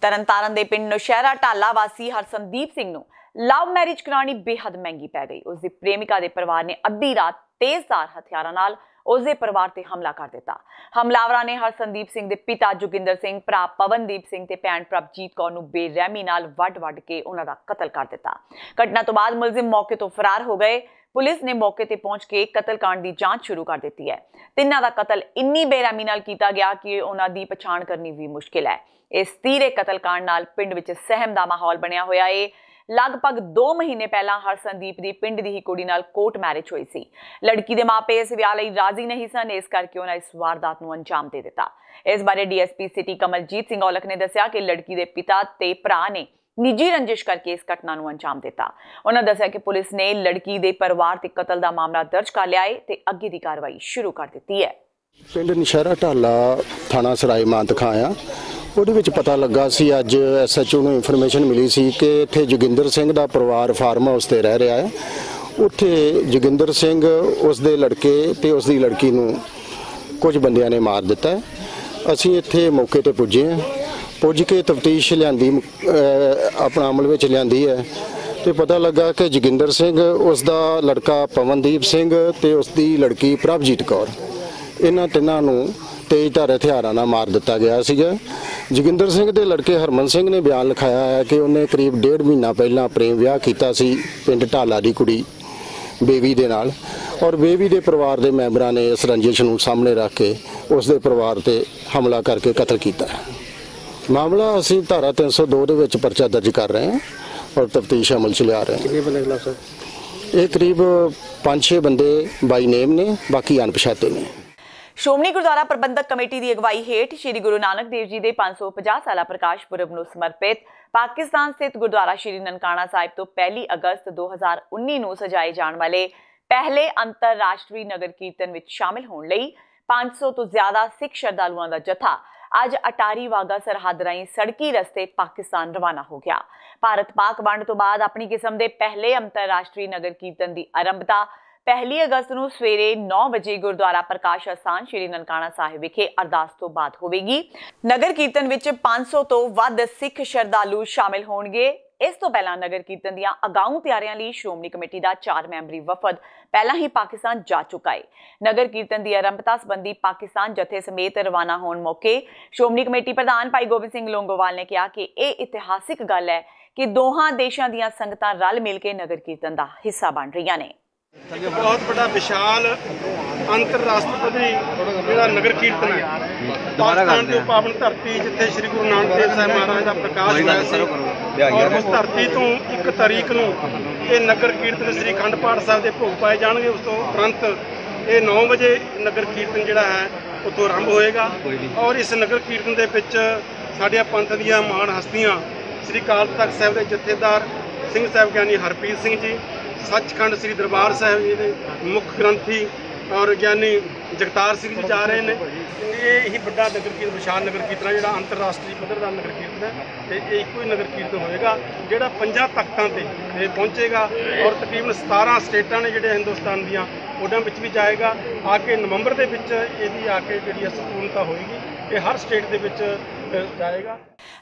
A: ਤਰਨਤਾਰਨ ਦੇ ਪਿੰਡ ਨੌਸ਼ਹਿਰਾ ਢਾਲਾ ਵਾਸੀ ਹਰਸਨਦੀਪ ਸਿੰਘ ਨੂੰ ਲਵ ਮੈਰਿਜ ਕਰਾਉਣੀ ਬੇहद ਮਹਿੰਗੀ ਪੈ ਗਈ। ਉਸ ਦੀ ਪ੍ਰੇਮਿਕਾ ਦੇ ਪਰਿਵਾਰ ਨੇ ਅੱਧੀ ਰਾਤ ਤੇਜ਼ਧਾਰ ਹਥਿਆਰਾਂ ਨਾਲ ਉਸ ਦੇ ਪਰਿਵਾਰ ਤੇ ਹਮਲਾ ਕਰ ਦਿੱਤਾ। ਹਮਲਾਵਰਾਂ ਨੇ ਹਰਸਨਦੀਪ ਸਿੰਘ ਦੇ ਪਿਤਾ ਜੋਗਿੰਦਰ ਸਿੰਘ, ਭਰਾ ਪਵਨਦੀਪ ਸਿੰਘ ਤੇ ਭੈਣ ਪ੍ਰਭਜੀਤ ਕੌਰ ਨੂੰ ਬੇਰਹਿਮੀ ਨਾਲ ਵੱਢ ਕੇ ਉਹਨਾਂ ਦਾ ਕਤਲ ਕਰ ਦਿੱਤਾ। ਘਟਨਾ ਤੋਂ ਬਾਅਦ ਮੁਲਜ਼ਮ ਮੌਕੇ ਤੋਂ ਫਰਾਰ ਹੋ ਗਏ। ਪੁਲਿਸ ਨੇ ਮੌਕੇ ਤੇ ਪਹੁੰਚ ਕੇ ਕਤਲकांड ਦੀ ਜਾਂਚ ਸ਼ੁਰੂ ਕਰ ਦਿੱਤੀ ਹੈ। ਤਿੰਨਾਂ ਦਾ ਕਤਲ ਇੰਨੀ ਬੇਰਹਿਮੀ ਨਾਲ ਕੀਤਾ ਗਿਆ ਕਿ ਉਹਨਾਂ ਦੀ ਪਛਾਣ ਕਰਨੀ ਵੀ ਮੁਸ਼ਕਿਲ ਹੈ। ਇਸ ਤੀਰੇ ਕਤਲकांड ਨਾਲ ਪਿੰਡ ਵਿੱਚ ਸਹਿਮ ਦਾ ਮਾਹੌਲ ਬਣਿਆ ਹੋਇਆ ਹੈ। ਲਗਭਗ 2 ਮਹੀਨੇ ਪਹਿਲਾਂ ਹਰਸਨਦੀਪ ਦੀ ਪਿੰਡ ਦੀ ਹੀ ਕੁੜੀ ਨਾਲ ਕੋਰਟ ਮੈਰਿਜ ਹੋਈ ਸੀ। ਲੜਕੀ ਦੇ ਮਾਪੇ ਇਸ ਵਿਆਹ ਲਈ ਰਾਜ਼ੀ ਨਹੀਂ ਸਨ, ਇਸ ਕਰਕੇ ਉਹਨਾਂ ਇਸ ਵਾਰਦਾਤ ਨੂੰ ਅੰਜਾਮ ਦੇ ਦਿੱਤਾ। ਇਸ ਬਾਰੇ DSP ਸਿਟੀ ਕਮਲਜੀਤ ਸਿੰਘ ਔਲਖ ਨੇ ਦੱਸਿਆ ਕਿ ਲੜਕੀ ਦੇ ਪਿਤਾ ਤੇ ਭਰਾ ਨੇ ਨਿੱਜੀ ਰੰਜਿਸ਼ ਕਰਕੇ ਇਸ ਘਟਨਾ ਨੂੰ ਅੰਜਾਮ ਦਿੱਤਾ। ਉਹਨਾਂ ਦੱਸਿਆ ਕਿ ਪੁਲਿਸ ਨੇ ਲੜਕੀ ਦੇ ਪਰਿਵਾਰ ਤੇ ਕਤਲ ਦਾ ਮਾਮਲਾ ਦਰਜ ਕਰ ਲਿਆ ਹੈ ਤੇ ਅੱਗੇ ਦੀ ਕਾਰਵਾਈ ਸ਼ੁਰੂ ਕਰ ਦਿੱਤੀ ਹੈ।
I: ਪਿੰਡ ਨੌਸ਼ਹਿਰਾ ਢਾਲਾ ਥਾਣਾ ਸਰਾਏ ਮਾਨਤ ਖਾਂ ਆ, ਉਹਦੇ ਵਿੱਚ ਪਤਾ ਲੱਗਾ ਸੀ ਅੱਜ SHO ਨੂੰ ਇਨਫੋਰਮੇਸ਼ਨ ਮਿਲੀ ਸੀ ਕਿ ਇੱਥੇ ਜੋਗਿੰਦਰ ਸਿੰਘ ਦਾ ਪਰਿਵਾਰ ਫਾਰਮ ਹਾਊਸ ਤੇ ਰਹਿ ਰਿਹਾ ਹੈ। ਉੱਥੇ ਜੋਗਿੰਦਰ ਸਿੰਘ, ਉਸ ਦੇ ਲੜਕੇ ਤੇ ਉਸ ਦੀ ਲੜਕੀ ਨੂੰ ਕੁਝ ਬੰਦਿਆਂ ਨੇ ਮਾਰ ਦਿੱਤਾ ਹੈ। ਅਸੀਂ ਇੱਥੇ ਮੌਕੇ ਤੇ ਪੁੱਜੇ ਹਾਂ, ਪੁੱਜ ਕੇ ਤਫਤੀਸ਼ ਲਿਆਂਦੀ, ਆਪਣਾ ਅਮਲ ਵਿੱਚ ਲਿਆਂਦੀ ਹੈ ਤੇ ਪਤਾ ਲੱਗਾ ਕਿ ਜੋਗਿੰਦਰ ਸਿੰਘ, ਉਸ ਦਾ ਲੜਕਾ ਪਵਨਦੀਪ ਸਿੰਘ ਤੇ ਉਸ ਦੀ ਲੜਕੀ ਪ੍ਰਭਜੀਤ ਕੌਰ, ਇਹਨਾਂ ਤਿੰਨਾਂ ਨੂੰ ਤੇਜ਼ਧਾਰ ਹਥਿਆਰਾਂ ਨਾਲ ਮਾਰ ਦਿੱਤਾ ਗਿਆ ਸੀਗਾ। ਜੋਗਿੰਦਰ ਸਿੰਘ ਦੇ ਲੜਕੇ ਹਰਮਨ ਸਿੰਘ ਨੇ ਬਿਆਨ ਲਿਖਾਇਆ ਹੈ ਕਿ ਉਹਨੇ ਕਰੀਬ 1.5 ਮਹੀਨਾ ਪਹਿਲਾਂ ਪ੍ਰੇਮ ਵਿਆਹ ਕੀਤਾ ਸੀ ਪਿੰਡ ਢਾਲਾ ਦੀ ਕੁੜੀ ਬੇਬੀ ਦੇ ਨਾਲ, ਔਰ ਬੇਬੀ ਦੇ ਪਰਿਵਾਰ ਦੇ ਮੈਂਬਰਾਂ ਨੇ ਇਸ ਰੰਜਿਸ਼ ਨੂੰ ਸਾਹਮਣੇ ਰੱਖ ਕੇ ਉਸ ਦੇ ਪਰਿਵਾਰ ਤੇ ਹਮਲਾ ਕਰਕੇ ਕਤਲ ਕੀਤਾ। ਮਾਮਲਾ ਅਸੀਂ ਧਾਰਾ 302 ਦੇ ਵਿੱਚ ਪਰਚਾ ਦਰਜ ਕਰ ਰਹੇ ਹਾਂ ਔਰ ਤਫਤੀਸ਼ ਅਮਲ 'ਚ ਲਿਆ ਰਹੇ ਹਾਂ।
J: ਕਿੰਨੇ ਬੰਦੇ ਖਿਲਾਫ ਸਰ?
I: ਇਹ ਕਰੀਬ 5-6 ਬੰਦੇ ਬਾਈ ਨੇਮ ਨੇ, ਬਾਕੀ ਅਣਪਛਾਤੇ ਨੇ।
A: ਸ਼੍ਰੋਮਣੀ ਗੁਰਦੁਆਰਾ ਪ੍ਰਬੰਧਕ ਕਮੇਟੀ ਦੀ ਅਗਵਾਈ ਹੇਠ ਸ਼੍ਰੀ ਗੁਰੂ ਨਾਨਕ ਦੇਵ ਜੀ ਦੇ 550 ਸਾਲਾ ਪ੍ਰਕਾਸ਼ ਪੁਰਬ ਨੂੰ ਸਮਰਪਿਤ ਪਾਕਿਸਤਾਨ ਸਥਿਤ ਗੁਰਦੁਆਰਾ ਸ਼੍ਰੀ ਨਨਕਾਣਾ ਸਾਹਿਬ ਤੋਂ 1 ਅਗਸਤ 2019 ਨੂੰ ਸਜਾਏ ਜਾਣ ਵਾਲੇ ਪਹਿਲੇ ਅੰਤਰਰਾਸ਼ਟਰੀ ਨਗਰ ਕੀਰਤਨ ਵਿੱਚ ਸ਼ਾਮਿਲ ਹੋਣ ਲਈ 500 ਤੋਂ ਜ਼ਿਆਦਾ ਸਿੱਖ ਸ਼ਰਧਾਲੂਆਂ ਦਾ ਜਥਾ ਅੱਜ ਅਟਾਰੀ ਵਾਗਾ ਸਰਹੱਦ ਰਾਹੀਂ ਸੜਕੀ ਰਸਤੇ ਪਾਕਿਸਤਾਨ ਰਵਾਨਾ ਹੋ ਗਿਆ। ਭਾਰਤ ਪਾਕ ਵੰਡ ਤੋਂ ਬਾਅਦ ਆਪਣੀ ਕਿਸਮ ਦੇ ਪਹਿਲੇ ਅੰਤਰਰਾਸ਼ਟਰੀ ਨਗਰ ਕੀਰਤਨ ਦੀ ਆਰੰਭਤਾ 1 ਅਗਸਤ ਨੂੰ ਸਵੇਰੇ 9 ਵਜੇ ਗੁਰਦੁਆਰਾ ਪ੍ਰਕਾਸ਼ ਅਸਥਾਨ ਸ਼੍ਰੀ ਨਨਕਾਣਾ ਸਾਹਿਬ ਵਿਖੇ ਅਰਦਾਸ ਤੋਂ ਬਾਅਦ ਹੋਵੇਗੀ। ਨਗਰ ਕੀਰਤਨ ਵਿੱਚ 500 ਤੋਂ ਵੱਧ ਸਿੱਖ ਸ਼ਰਧਾਲੂ ਸ਼ਾਮਿਲ ਹੋਣਗੇ। ਇਸ ਤੋਂ ਪਹਿਲਾਂ ਨਗਰ ਕੀਰਤਨ ਦੀਆਂ ਅਗਾਊਂ ਤਿਆਰੀਆਂ ਲਈ ਸ਼੍ਰੋਮਣੀ ਕਮੇਟੀ ਦਾ 4 ਮੈਂਬਰੀ ਵਫਦ ਪਹਿਲਾਂ ਹੀ ਪਾਕਿਸਤਾਨ ਜਾ ਚੁੱਕਾ ਹੈ। ਨਗਰ ਕੀਰਤਨ ਦੀ ਆਰੰਭਤਾ ਸੰਬੰਧੀ ਪਾਕਿਸਤਾਨ ਜਥੇ ਸਮੇਤ ਰਵਾਨਾ ਹੋਣ ਮੌਕੇ ਸ਼੍ਰੋਮਣੀ ਕਮੇਟੀ ਪ੍ਰਧਾਨ ਭਾਈ ਗੋਬਿੰਦ ਸਿੰਘ ਲੋਂਗੋਵਾਲ ਨੇ ਕਿਹਾ ਕਿ ਇਹ ਇਤਿਹਾਸਿਕ ਗੱਲ ਹੈ ਕਿ ਦੋਹਾਂ ਦੇਸ਼ਾਂ ਦੀਆਂ ਸੰਗਤਾਂ ਰਲ ਮਿਲ ਕੇ ਨਗਰ ਕੀਰਤਨ ਦਾ ਹਿੱਸਾ ਬਣ ਰਹੀਆਂ ਨੇ।
C: ਬਹੁਤ ਵੱਡਾ ਵਿਸ਼ਾਲ ਅੰਤਰਰਾਸ਼ਟਰੀ ਜਿਹੜਾ ਨਗਰ ਕੀਰਤਨ ਹੈ ਪਾਕਿਸਤਾਨ ਦੀ ਪਾਵਨ ਧਰਤੀ ਜਿੱਥੇ ਸ੍ਰੀ ਗੁਰੂ ਨਾਨਕ ਦੇਵ ਸਾਹਿਬ ਮਹਾਰਾਜ ਦਾ ਪ੍ਰਕਾਸ਼ ਹੋਇਆ ਸੀ, ਔਰ ਉਸ ਧਰਤੀ ਤੋਂ 1 ਤਾਰੀਖ ਨੂੰ ਇਹ ਨਗਰ ਕੀਰਤਨ ਸ੍ਰੀ ਅਖੰਡ ਪਾਠ ਸਾਹਿਬ ਦੇ ਭੋਗ ਪਾਏ ਜਾਣਗੇ। ਉਸ ਤੋਂ ਤੁਰੰਤ ਇਹ 9 ਵਜੇ ਨਗਰ ਕੀਰਤਨ ਜਿਹੜਾ ਹੈ ਉੱਥੋਂ ਆਰੰਭ ਹੋਏਗਾ ਔਰ ਇਸ ਨਗਰ ਕੀਰਤਨ ਦੇ ਵਿੱਚ ਸਾਡੇ ਪੰਥ ਦੀਆਂ ਮਹਾਨ ਹਸਤੀਆਂ ਸ੍ਰੀ ਅਕਾਲ ਤਖਤ ਸਾਹਿਬ ਦੇ ਜਥੇਦਾਰ ਸਿੰਘ ਸਾਹਿਬ ਗਿਆਨੀ ਹਰਪ੍ਰੀਤ ਸਿੰਘ ਜੀ, ਸੱਚਖੰਡ ਸ੍ਰੀ ਦਰਬਾਰ ਸਾਹਿਬ ਜੀ ਦੇ ਮੁੱਖ ਗ੍ਰੰਥੀ ਔਰ ਗਿਆਨੀ ਜਗਤਾਰ ਸਿੰਘ ਜੀ ਜਾ ਰਹੇ ਨੇ। ਇਹ ਹੀ ਵੱਡਾ ਨਗਰ ਕੀਰਤਨ, ਵਿਸ਼ਾਲ ਨਗਰ ਕੀਰਤਨ ਹੈ ਜਿਹੜਾ ਅੰਤਰਰਾਸ਼ਟਰੀ ਪੱਧਰ ਦਾ ਨਗਰ ਕੀਰਤਨ ਹੈ ਤੇ ਇਹ ਇੱਕੋ ਹੀ ਨਗਰ ਕੀਰਤਨ ਹੋਏਗਾ ਜਿਹੜਾ 5 ਤਖਤਾਂ ਤੇ ਇਹ ਪਹੁੰਚੇਗਾ ਔਰ ਤਕਰੀਬਨ 17 ਸਟੇਟਾਂ ਨੇ ਜਿਹੜੇ ਹਿੰਦੁਸਤਾਨ ਦੀਆਂ ਉਹਨਾਂ ਵਿੱਚ ਵੀ ਜਾਏਗਾ। ਆ ਕੇ ਨਵੰਬਰ ਦੇ ਵਿੱਚ ਇਹਦੀ ਆ ਕੇ ਜਿਹੜੀ ਸੰਪੂਰਨਤਾ ਹੋਏਗੀ, ਇਹ ਹਰ ਸਟੇਟ ਦੇ ਵਿੱਚ ਜਾਏਗਾ।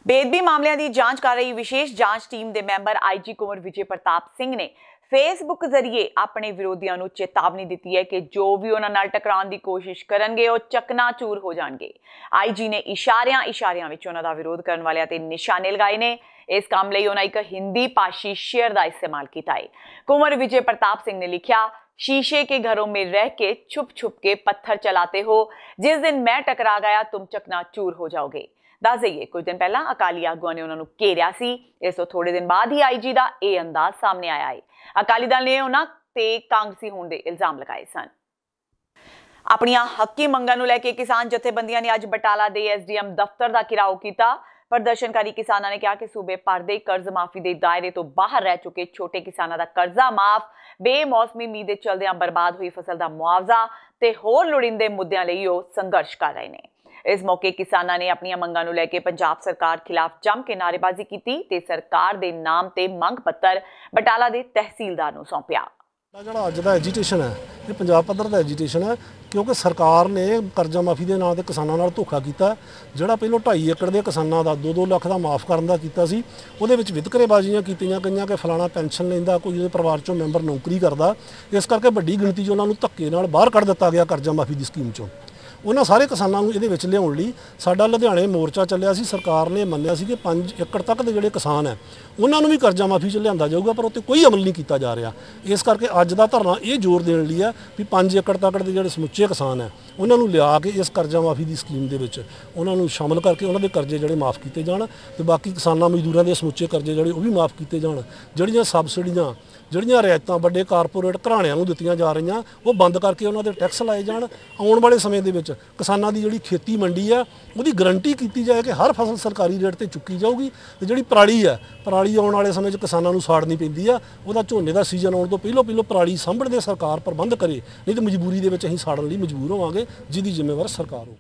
A: ਬੇਅਦਬੀ ਮਾਮਲਿਆਂ ਦੀ ਜਾਂਚ ਕਰ ਰਹੀ ਵਿਸ਼ੇਸ਼ ਜਾਂਚ ਟੀਮ ਦੇ ਮੈਂਬਰ IG ਕੁੰਵਰ ਵਿਜੇ ਪ੍ਰਤਾਪ ਸਿੰਘ ਨੇ ਫੇਸਬੁੱਕ ਜ਼ਰੀਏ ਆਪਣੇ ਵਿਰੋਧੀਆਂ ਨੂੰ ਚੇਤਾਵਨੀ ਦਿੱਤੀ ਹੈ ਕਿ ਜੋ ਵੀ ਉਹਨਾਂ ਨਾਲ ਟਕਰਾਉਣ ਦੀ ਕੋਸ਼ਿਸ਼ ਕਰਨਗੇ ਉਹ ਚਕਨਾਚੂਰ ਹੋ ਜਾਣਗੇ। IG ਨੇ ਇਸ਼ਾਰਿਆਂ ਵਿੱਚ ਉਹਨਾਂ ਦਾ ਵਿਰੋਧ ਕਰਨ ਵਾਲਿਆਂ ਤੇ ਨਿਸ਼ਾਨੇ ਲਗਾਏ ਨੇ। ਇਸ ਕੰਮ ਲਈ ਉਹਨਾਂ ਇੱਕ ਹਿੰਦੀ ਭਾਸ਼ੀ ਸ਼ੇਅਰ ਦਾ ਇਸਤੇਮਾਲ ਕੀਤਾ ਹੈ। ਕੁੰਵਰ ਵਿਜੇ ਪ੍ਰਤਾਪ ਸਿੰਘ ने लिखा, शीशे के घरों में रह के छुप छुप के पत्थर चलाते हो, जिस दिन मैं टकरा गया तुम चकनाचूर हो जाओगे। दस दईए कुछ दिन पहला अकाली आगुआ ने उन्होंने घेरिया सी। इस तो थोड़े दिन बाद ही IG का यह अंदाज सामने आया है। अकाली दल ने उन्होंने ते कांगसी होने के इल्जाम लगाए सन। अपनियां हक्की मंगां नूं लैके किसान जथेबंदियां ने अज बटाला दे SDM दफ्तर का घेराव किया। ਪ੍ਰਦਰਸ਼ਨਕਾਰੀ ਕਿਸਾਨਾਂ ਨੇ ਕਿਹਾ ਕਿ ਸੂਬੇ ਭਰ ਦੇ ਕਰਜ਼ ਮਾਫੀ ਦੇ ਦਾਇਰੇ ਤੋਂ ਬਾਹਰ ਰਹਿ ਚੁੱਕੇ ਛੋਟੇ ਕਿਸਾਨਾਂ ਦਾ ਕਰਜ਼ਾ ਮਾਫ, ਬੇਮੌਸਮੀ ਮੀਂਹ ਦੇ ਚਲਦਿਆਂ ਬਰਬਾਦ ਹੋਈ ਫਸਲ ਦਾ ਮੁਆਵਜ਼ਾ ਤੇ ਹੋਰ ਲੋੜੀਂਦੇ ਮੁੱਦਿਆਂ ਲਈ ਉਹ ਸੰਘਰਸ਼ ਕਰ ਰਹੇ ਨੇ। इस मौके किसानां ने अपनियां मंगां नूं लैके पंजाब सरकार खिलाफ जम के नारेबाजी की ते सरकार दे नाम ते मंग पत्तर बटाला दे तहसीलदार नूं सौंपिया।
J: ਜਿਹੜਾ ਅੱਜ ਦਾ ਐਜੀਟੇਸ਼ਨ ਹੈ ਇਹ ਪੰਜਾਬ ਪੱਧਰ ਦਾ ਐਜੀਟੇਸ਼ਨ ਹੈ ਕਿਉਂਕਿ ਸਰਕਾਰ ਨੇ ਕਰਜ਼ਾ ਮਾਫੀ ਦੇ ਨਾਂ ਤੇ ਕਿਸਾਨਾਂ ਨਾਲ ਧੋਖਾ ਕੀਤਾ। ਜਿਹੜਾ ਪਹਿਲਾਂ 2.5 ਏਕੜ ਦੇ ਕਿਸਾਨਾਂ ਦਾ 2-2 ਲੱਖ ਦਾ ਮਾਫ ਕਰਨ ਦਾ ਕੀਤਾ ਸੀ, ਉਹਦੇ ਵਿੱਚ ਵਿਤਕਰੇਬਾਜ਼ੀਆਂ ਕੀਤੀਆਂ ਗਈਆਂ ਕਿ ਫਲਾਣਾ ਪੈਨਸ਼ਨ ਲੈਂਦਾ, ਕੋਈ ਉਹਦੇ ਪਰਿਵਾਰ ਚੋਂ ਮੈਂਬਰ ਨੌਕਰੀ ਕਰਦਾ, ਇਸ ਕਰਕੇ ਵੱਡੀ ਗਿਣਤੀ 'ਚ ਉਹਨਾਂ ਨੂੰ ਧੱਕੇ ਨਾਲ ਬਾਹਰ ਕੱਢ ਦਿੱਤਾ ਗਿਆ ਕਰਜ਼ਾ ਮਾਫੀ ਦੀ ਸਕੀਮ 'ਚੋਂ। ਉਹਨਾਂ ਸਾਰੇ ਕਿਸਾਨਾਂ ਨੂੰ ਇਹਦੇ ਵਿੱਚ ਲਿਆਉਣ ਲਈ ਸਾਡਾ ਲੁਧਿਆਣੇ ਮੋਰਚਾ ਚੱਲਿਆ ਸੀ। ਸਰਕਾਰ ਨੇ ਮੰਨਿਆ ਸੀ ਕਿ 5 ਏਕੜ ਤੱਕ ਦੇ ਜਿਹੜੇ ਕਿਸਾਨ ਹੈ ਉਹਨਾਂ ਨੂੰ ਵੀ ਕਰਜ਼ਾ ਮਾਫੀ 'ਚ ਲਿਆਂਦਾ ਜਾਊਗਾ, ਪਰ ਉੱਤੇ ਕੋਈ ਅਮਲ ਨਹੀਂ ਕੀਤਾ ਜਾ ਰਿਹਾ। ਇਸ ਕਰਕੇ ਅੱਜ ਦਾ ਧਰਨਾ ਇਹ ਜ਼ੋਰ ਦੇਣ ਲਈ ਆ ਵੀ 5 ਏਕੜ ਤੱਕ ਦੇ ਜਿਹੜੇ ਸਮੁੱਚੇ ਕਿਸਾਨ ਹੈ ਉਹਨਾਂ ਨੂੰ ਲਿਆ ਕੇ ਇਸ ਕਰਜ਼ਾ ਮਾਫੀ ਦੀ ਸਕੀਮ ਦੇ ਵਿੱਚ ਉਹਨਾਂ ਨੂੰ ਸ਼ਾਮਲ ਕਰਕੇ ਉਹਨਾਂ ਦੇ ਕਰਜ਼ੇ ਜਿਹੜੇ ਮਾਫ ਕੀਤੇ ਜਾਣ ਤੇ ਬਾਕੀ ਕਿਸਾਨਾਂ ਮਜ਼ਦੂਰਾਂ ਦੇ ਸਮੁੱਚੇ ਕਰਜ਼ੇ ਜਿਹੜੇ ਉਹ ਵੀ ਮਾਫ ਕੀਤੇ ਜਾਣ। ਜਿਹੜੀਆਂ ਸਬਸਿਡੀਆਂ, ਜਿਹੜੀਆਂ ਰਿਆਇਤਾਂ ਵੱਡੇ ਕਾਰਪੋਰੇਟ ਘਰਾਣਿਆਂ ਨੂੰ ਦਿੱਤੀਆਂ ਜਾ ਰਹੀਆਂ ਉਹ ਬੰਦ ਕਰਕੇ ਉਹਨਾਂ ਦੇ ਟੈਕਸ ਲਾਏ ਜਾਣ। ਆਉਣ ਵਾਲੇ ਸਮੇਂ ਦੇ ਵਿੱਚ ਕਿਸਾਨਾਂ ਦੀ ਜਿਹੜੀ ਖੇਤੀ ਮੰਡੀ ਆ ਉਹਦੀ ਗਰੰਟੀ ਕੀਤੀ ਜਾਏ ਕਿ ਹਰ ਫਸਲ ਸਰਕਾਰੀ ਰੇਟ ਤੇ ਚੁੱਕੀ ਜਾਊਗੀ ਤੇ ਜਿਹੜੀ ਪਰਾਲੀ ਆ, ਪਰਾਲੀ ਆਉਣ ਵਾਲੇ ਸਮੇਂ 'ਚ ਕਿਸਾਨਾਂ ਨੂੰ ਸਾੜਨੀ ਪੈਂਦੀ ਆ, ਉਹਦਾ ਝੋਨੇ ਦਾ ਸੀਜ਼ਨ ਆਉਣ ਤੋਂ ਪਹਿਲੋਂ ਪਰਾਲੀ ਸਾਂਭਣ ਦੇ ਸਰਕਾਰ ਪ੍ਰਬੰਧ ਕਰੇ, ਨਹੀਂ ਤਾਂ ਮਜਬੂਰੀ ਦੇ ਵਿੱਚ ਅਸੀਂ ਸਾੜਨ ਲਈ ਮਜਬੂਰ ਹੋਵਾਂਗੇ, ਜਿਹਦੀ ਜ਼ਿੰਮੇਵਾਰ ਸਰਕਾਰ ਹੋ।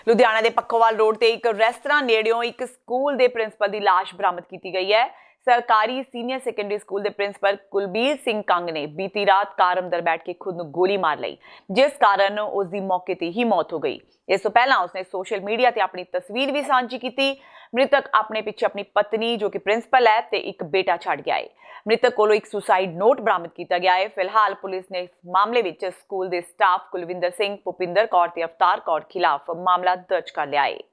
A: ਲੁਧਿਆਣਾ ਦੇ ਪੱਖੋਵਾਲ ਰੋਡ ਤੇ ਇੱਕ ਰੈਸਟੋਰੈਂਟ ਨੇੜਿਓਂ ਇੱਕ ਸਕੂਲ ਦੇ ਪ੍ਰਿੰਸੀਪਲ ਦੀ ਲਾਸ਼ ਬਰਾਮਦ ਕੀਤੀ ਗਈ ਹੈ। सरकारी सीनियर सेकेंडरी स्कूल के प्रिंसीपल कुलबीर सिंह कंग ने बीती रात कार अंदर बैठ के खुद नूं गोली मार लई, जिस कारण उसकी मौके ते ही मौत हो गई। इस तो पहला उसने सोशल मीडिया ते अपनी तस्वीर भी सांझी की। मृतक अपने पिछे अपनी पत्नी जो कि प्रिंसीपल है ते एक बेटा छड़ गया है। मृतक कोलों एक सुसाइड नोट बरामद किया गया है। फिलहाल पुलिस ने इस मामले में स्कूल के स्टाफ कुलविंदर सिंह, भुपिंदर कौर ते अवतार कौर खिलाफ मामला दर्ज कर लिया है।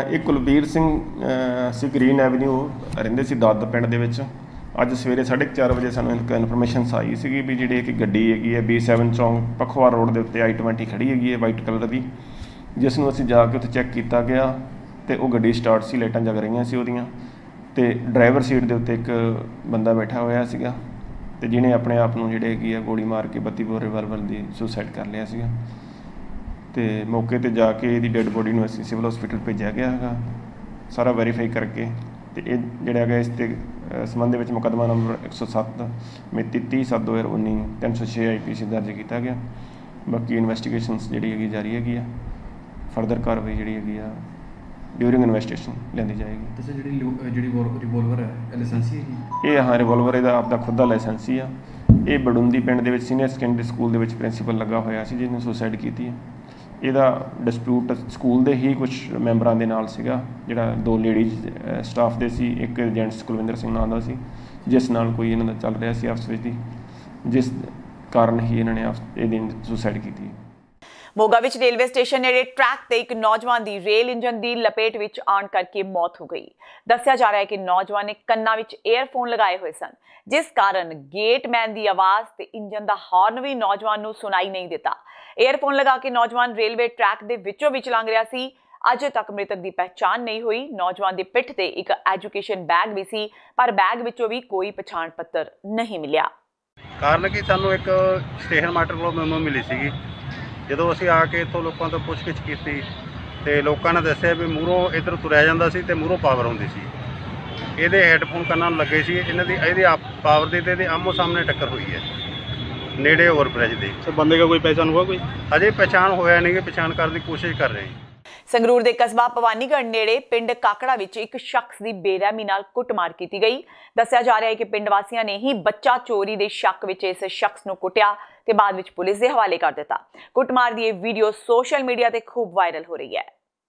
K: एक कुलबीर सिंह ਅਸੀਂ ਗ੍ਰੀਨ ਐਵਨਿਊ ਰਹਿੰਦੇ ਸੀ ਦਾਦ ਪਿੰਡ ਦੇ ਵਿੱਚ। ਅੱਜ ਸਵੇਰੇ 4:30 ਵਜੇ ਸਾਨੂੰ ਇੱਕ ਇਨਫੋਰਮੇਸ਼ਨ ਆਈ ਸੀਗੀ ਵੀ ਜਿਹੜੀ ਇੱਕ ਗੱਡੀ ਹੈਗੀ ਹੈ B7 ਚੌਂਕ ਪਖਵਾਲ ਰੋਡ ਦੇ ਉੱਤੇ I-20 ਖੜੀ ਹੈਗੀ ਹੈ ਵਾਈਟ ਕਲਰ ਦੀ, ਜਿਸ ਨੂੰ ਅਸੀਂ ਜਾ ਕੇ ਉੱਥੇ ਚੈੱਕ ਕੀਤਾ ਗਿਆ ਤੇ ਉਹ ਗੱਡੀ ਸਟਾਰਟ ਸੀ, ਲਾਈਟਾਂ ਜਗ ਰਹੀਆਂ ਸੀ ਉਹਦੀਆਂ ਤੇ ਡਰਾਈਵਰ ਸੀਟ ਦੇ ਉੱਤੇ ਇੱਕ ਬੰਦਾ ਬੈਠਾ ਹੋਇਆ ਸੀਗਾ ਤੇ ਜਿਹਨੇ ਆਪਣੇ ਆਪ ਨੂੰ ਜਿਹੜੇ ਹੈਗੀ ਆ ਗੋਲੀ ਮਾਰ ਕੇ 32 ਬੋਰ ਰਿਵਾਲਵਰ ਦੀ ਸੁਸਾਈਡ ਕਰ ਲਿਆ ਸੀਗਾ। ਤੇ ਮੌਕੇ ਤੇ ਜਾ ਕੇ ਇਹਦੀ ਡੈੱਡ ਬੋਡੀ ਨੂੰ ਅਸੀਂ ਸਿਵਲ ਹਸਪੀਟਲ ਭੇਜਿਆ ਗਿਆ ਹੈਗਾ ਸਾਰਾ ਵੈਰੀਫਾਈ ਕਰਕੇ। ਤੇ ਇਹ ਜਿਹੜਾ ਹੈਗਾ ਇਸ ਤੇ ਸੰਬੰਧ ਦੇ ਵਿੱਚ ਮੁਕੱਦਮਾ ਨੰਬਰ 107 ਮਿਤੀ 30/7/2019 306 IPC ਦਰਜ ਕੀਤਾ ਗਿਆ। ਬਾਕੀ ਇਨਵੈਸਟੀਗੇਸ਼ਨਸ ਜਿਹੜੀ ਹੈਗੀ ਜਾਰੀ ਹੈਗੀ ਆ, ਫਰਦਰ ਕਾਰਵਾਈ ਜਿਹੜੀ ਹੈਗੀ ਆ ਡਿਊਰਿੰਗ ਇਨਵੈਸਟੀਗੇਸ਼ਨ ਲੈਂਦੀ ਜਾਏਗੀ।
L: ਤੇ ਜਿਹੜੀ ਰਿਵੋਲਵਰ ਹੈ ਲਾਇਸੈਂਸੀ ਹੈਗੀ
K: ਇਹ? ਹਾਂ, ਰਿਵੋਲਵਰ ਇਹਦਾ ਆਪਦਾ ਖੁਦ ਦਾ ਲਾਇਸੈਂਸੀ ਆ। ਇਹ ਬੜੁੰਦੀ ਪਿੰਡ ਦੇ ਵਿੱਚ ਸੀਨੀਅਰ ਸੈਕੰਡਰੀ ਸਕੂਲ ਦੇ ਵਿੱਚ ਪ੍ਰਿੰਸੀਪਲ ਲੱਗਾ ਹੋਇਆ ਸੀ ਜਿਹਨੇ ਸੁਸਾਈਡ ਕੀਤੀ ਹੈ। ਇਹਦਾ ਡਿਸਪਿਊਟ ਸਕੂਲ ਦੇ ਹੀ ਕੁਝ ਮੈਂਬਰਾਂ ਦੇ ਨਾਲ ਸੀਗਾ, ਜਿਹੜਾ 2 ਲੇਡੀਜ਼ ਸਟਾਫ ਦੇ ਸੀ, ਇੱਕ ਜੈਂਟਸ ਕੁਲਵਿੰਦਰ ਸਿੰਘ ਨਾਂ ਦਾ ਸੀ, ਜਿਸ ਨਾਲ ਕੋਈ ਇਹਨਾਂ ਦਾ ਚੱਲ ਰਿਹਾ ਸੀ ਆਪਸ ਵਿੱਚ ਦੀ, ਜਿਸ ਕਾਰਨ ਹੀ ਇਹਨਾਂ ਨੇ ਇਹ ਦਿਨ ਸੁਸਾਈਡ ਕੀਤੀ।
A: ਮੋਗਾ ਵਿੱਚ ਰੇਲਵੇ ਸਟੇਸ਼ਨ ਨੇੜੇ ਟਰੈਕ ਤੇ ਇੱਕ ਨੌਜਵਾਨ ਦੀ ਰੇਲ ਇੰਜਨ ਦੀ ਲਪੇਟ ਵਿੱਚ ਆਉਣ ਕਰਕੇ ਮੌਤ ਹੋ ਗਈ। ਦੱਸਿਆ ਜਾ ਰਿਹਾ ਹੈ ਕਿ ਨੌਜਵਾਨ ਨੇ ਕੰਨਾਂ ਵਿੱਚ ਏਅਰਫੋਨ ਲਗਾਏ ਹੋਏ ਸਨ, ਜਿਸ ਕਾਰਨ ਗੇਟਮੈਨ ਦੀ ਆਵਾਜ਼ ਤੇ ਇੰਜਨ ਦਾ ਹਾਰਨ ਵੀ ਨੌਜਵਾਨ ਨੂੰ ਸੁਣਾਈ ਨਹੀਂ ਦਿੱਤਾ। ਏਅਰਫੋਨ ਲਗਾ ਕੇ ਨੌਜਵਾਨ ਰੇਲਵੇ ਟਰੈਕ ਦੇ ਵਿੱਚੋਂ ਵਿੱਚ ਲੰਘ ਰਿਹਾ ਸੀ। ਅਜੇ ਤੱਕ ਮ੍ਰਿਤਕ ਦੀ ਪਹਿਚਾਣ ਨਹੀਂ ਹੋਈ। ਨੌਜਵਾਨ ਦੀ ਪਿੱਠ ਤੇ ਇੱਕ ਐਜੂਕੇਸ਼ਨ ਬੈਗ ਵੀ ਸੀ, ਪਰ ਬੈਗ ਵਿੱਚੋਂ ਵੀ ਕੋਈ ਪਛਾਣ ਪੱਤਰ ਨਹੀਂ ਮਿਲਿਆ।
M: ਕਾਰਨ ਕਿ ਸਾਨੂੰ ਇੱਕ ਸਟੇਸ਼ਨ ਮਾਸਟਰ ਕੋਲੋਂ ਮੈਮੋ ਮਿਲੀ ਸੀਗੀ। ਜਦੋਂ ਅਸੀਂ ਆ ਕੇ ਇੱਥੋਂ ਲੋਕਾਂ ਤੋਂ ਪੁੱਛਗਿੱਛ ਕੀਤੀ ਤੇ ਲੋਕਾਂ ਨੇ ਦੱਸਿਆ ਵੀ ਮੂਹਰੋਂ ਇੱਧਰ ਤੁਰਿਆ ਜਾਂਦਾ ਸੀ ਤੇ ਮੂਹਰੋਂ ਪਾਵਰ ਆਉਂਦੀ ਸੀ। ਇਹਦੇ ਹੈੱਡਫੋਨ ਕੰਨਾਂ ਨੂੰ ਲੱਗੇ ਸੀ, ਇਹਦੀ ਪਾਵਰ ਦੀ ਤੇ ਇਹਦੇ ਆਮੋ ਸਾਹਮਣੇ ਟੱਕਰ ਹੋਈ ਹੈ ਨੇੜੇ ਓਵਰਬ੍ਰਿਜ ਦੇ।
N: ਸਰ ਬੰਦੇ ਦਾ ਕੋਈ ਪਹਿਚਾਣ ਹੋਇਆ? ਕੋਈ
M: ਅਜੇ ਪਛਾਣ ਹੋਇਆ ਨਹੀਂ, ਪਛਾਣ ਕਰਨ ਦੀ ਕੋਸ਼ਿਸ਼ ਕਰ ਰਹੇ।
A: ਸੰਗਰੂਰ ਦੇ ਕਸਬਾ ਭਵਾਨੀਗੜ੍ਹ ਨੇੜੇ ਪਿੰਡ ਕਾਕੜਾ ਵਿੱਚ ਇੱਕ ਸ਼ਖਸ ਦੀ ਬੇਰਹਿਮੀ ਨਾਲ ਕੁੱਟਮਾਰ ਕੀਤੀ ਗਈ। ਦੱਸਿਆ ਜਾ ਰਿਹਾ ਹੈ ਕਿ ਪਿੰਡ ਵਾਸੀਆਂ ਨੇ ਹੀ ਬੱਚਾ ਚੋਰੀ ਦੇ ਸ਼ੱਕ ਵਿੱਚ ਇਸ ਸ਼ਖਸ ਨੂੰ ਕੁੱਟਿਆ ਤੇ ਬਾਅਦ ਵਿੱਚ ਪੁਲਿਸ ਦੇ ਹਵਾਲੇ ਕਰ ਦਿੱਤਾ। ਕੁੱਟਮਾਰ ਦੀ ਇਹ ਵੀਡੀਓ ਸੋਸ਼ਲ ਮੀਡੀਆ ਤੇ ਖੂਬ ਵਾਇਰਲ ਹੋ ਰਹੀ ਹੈ।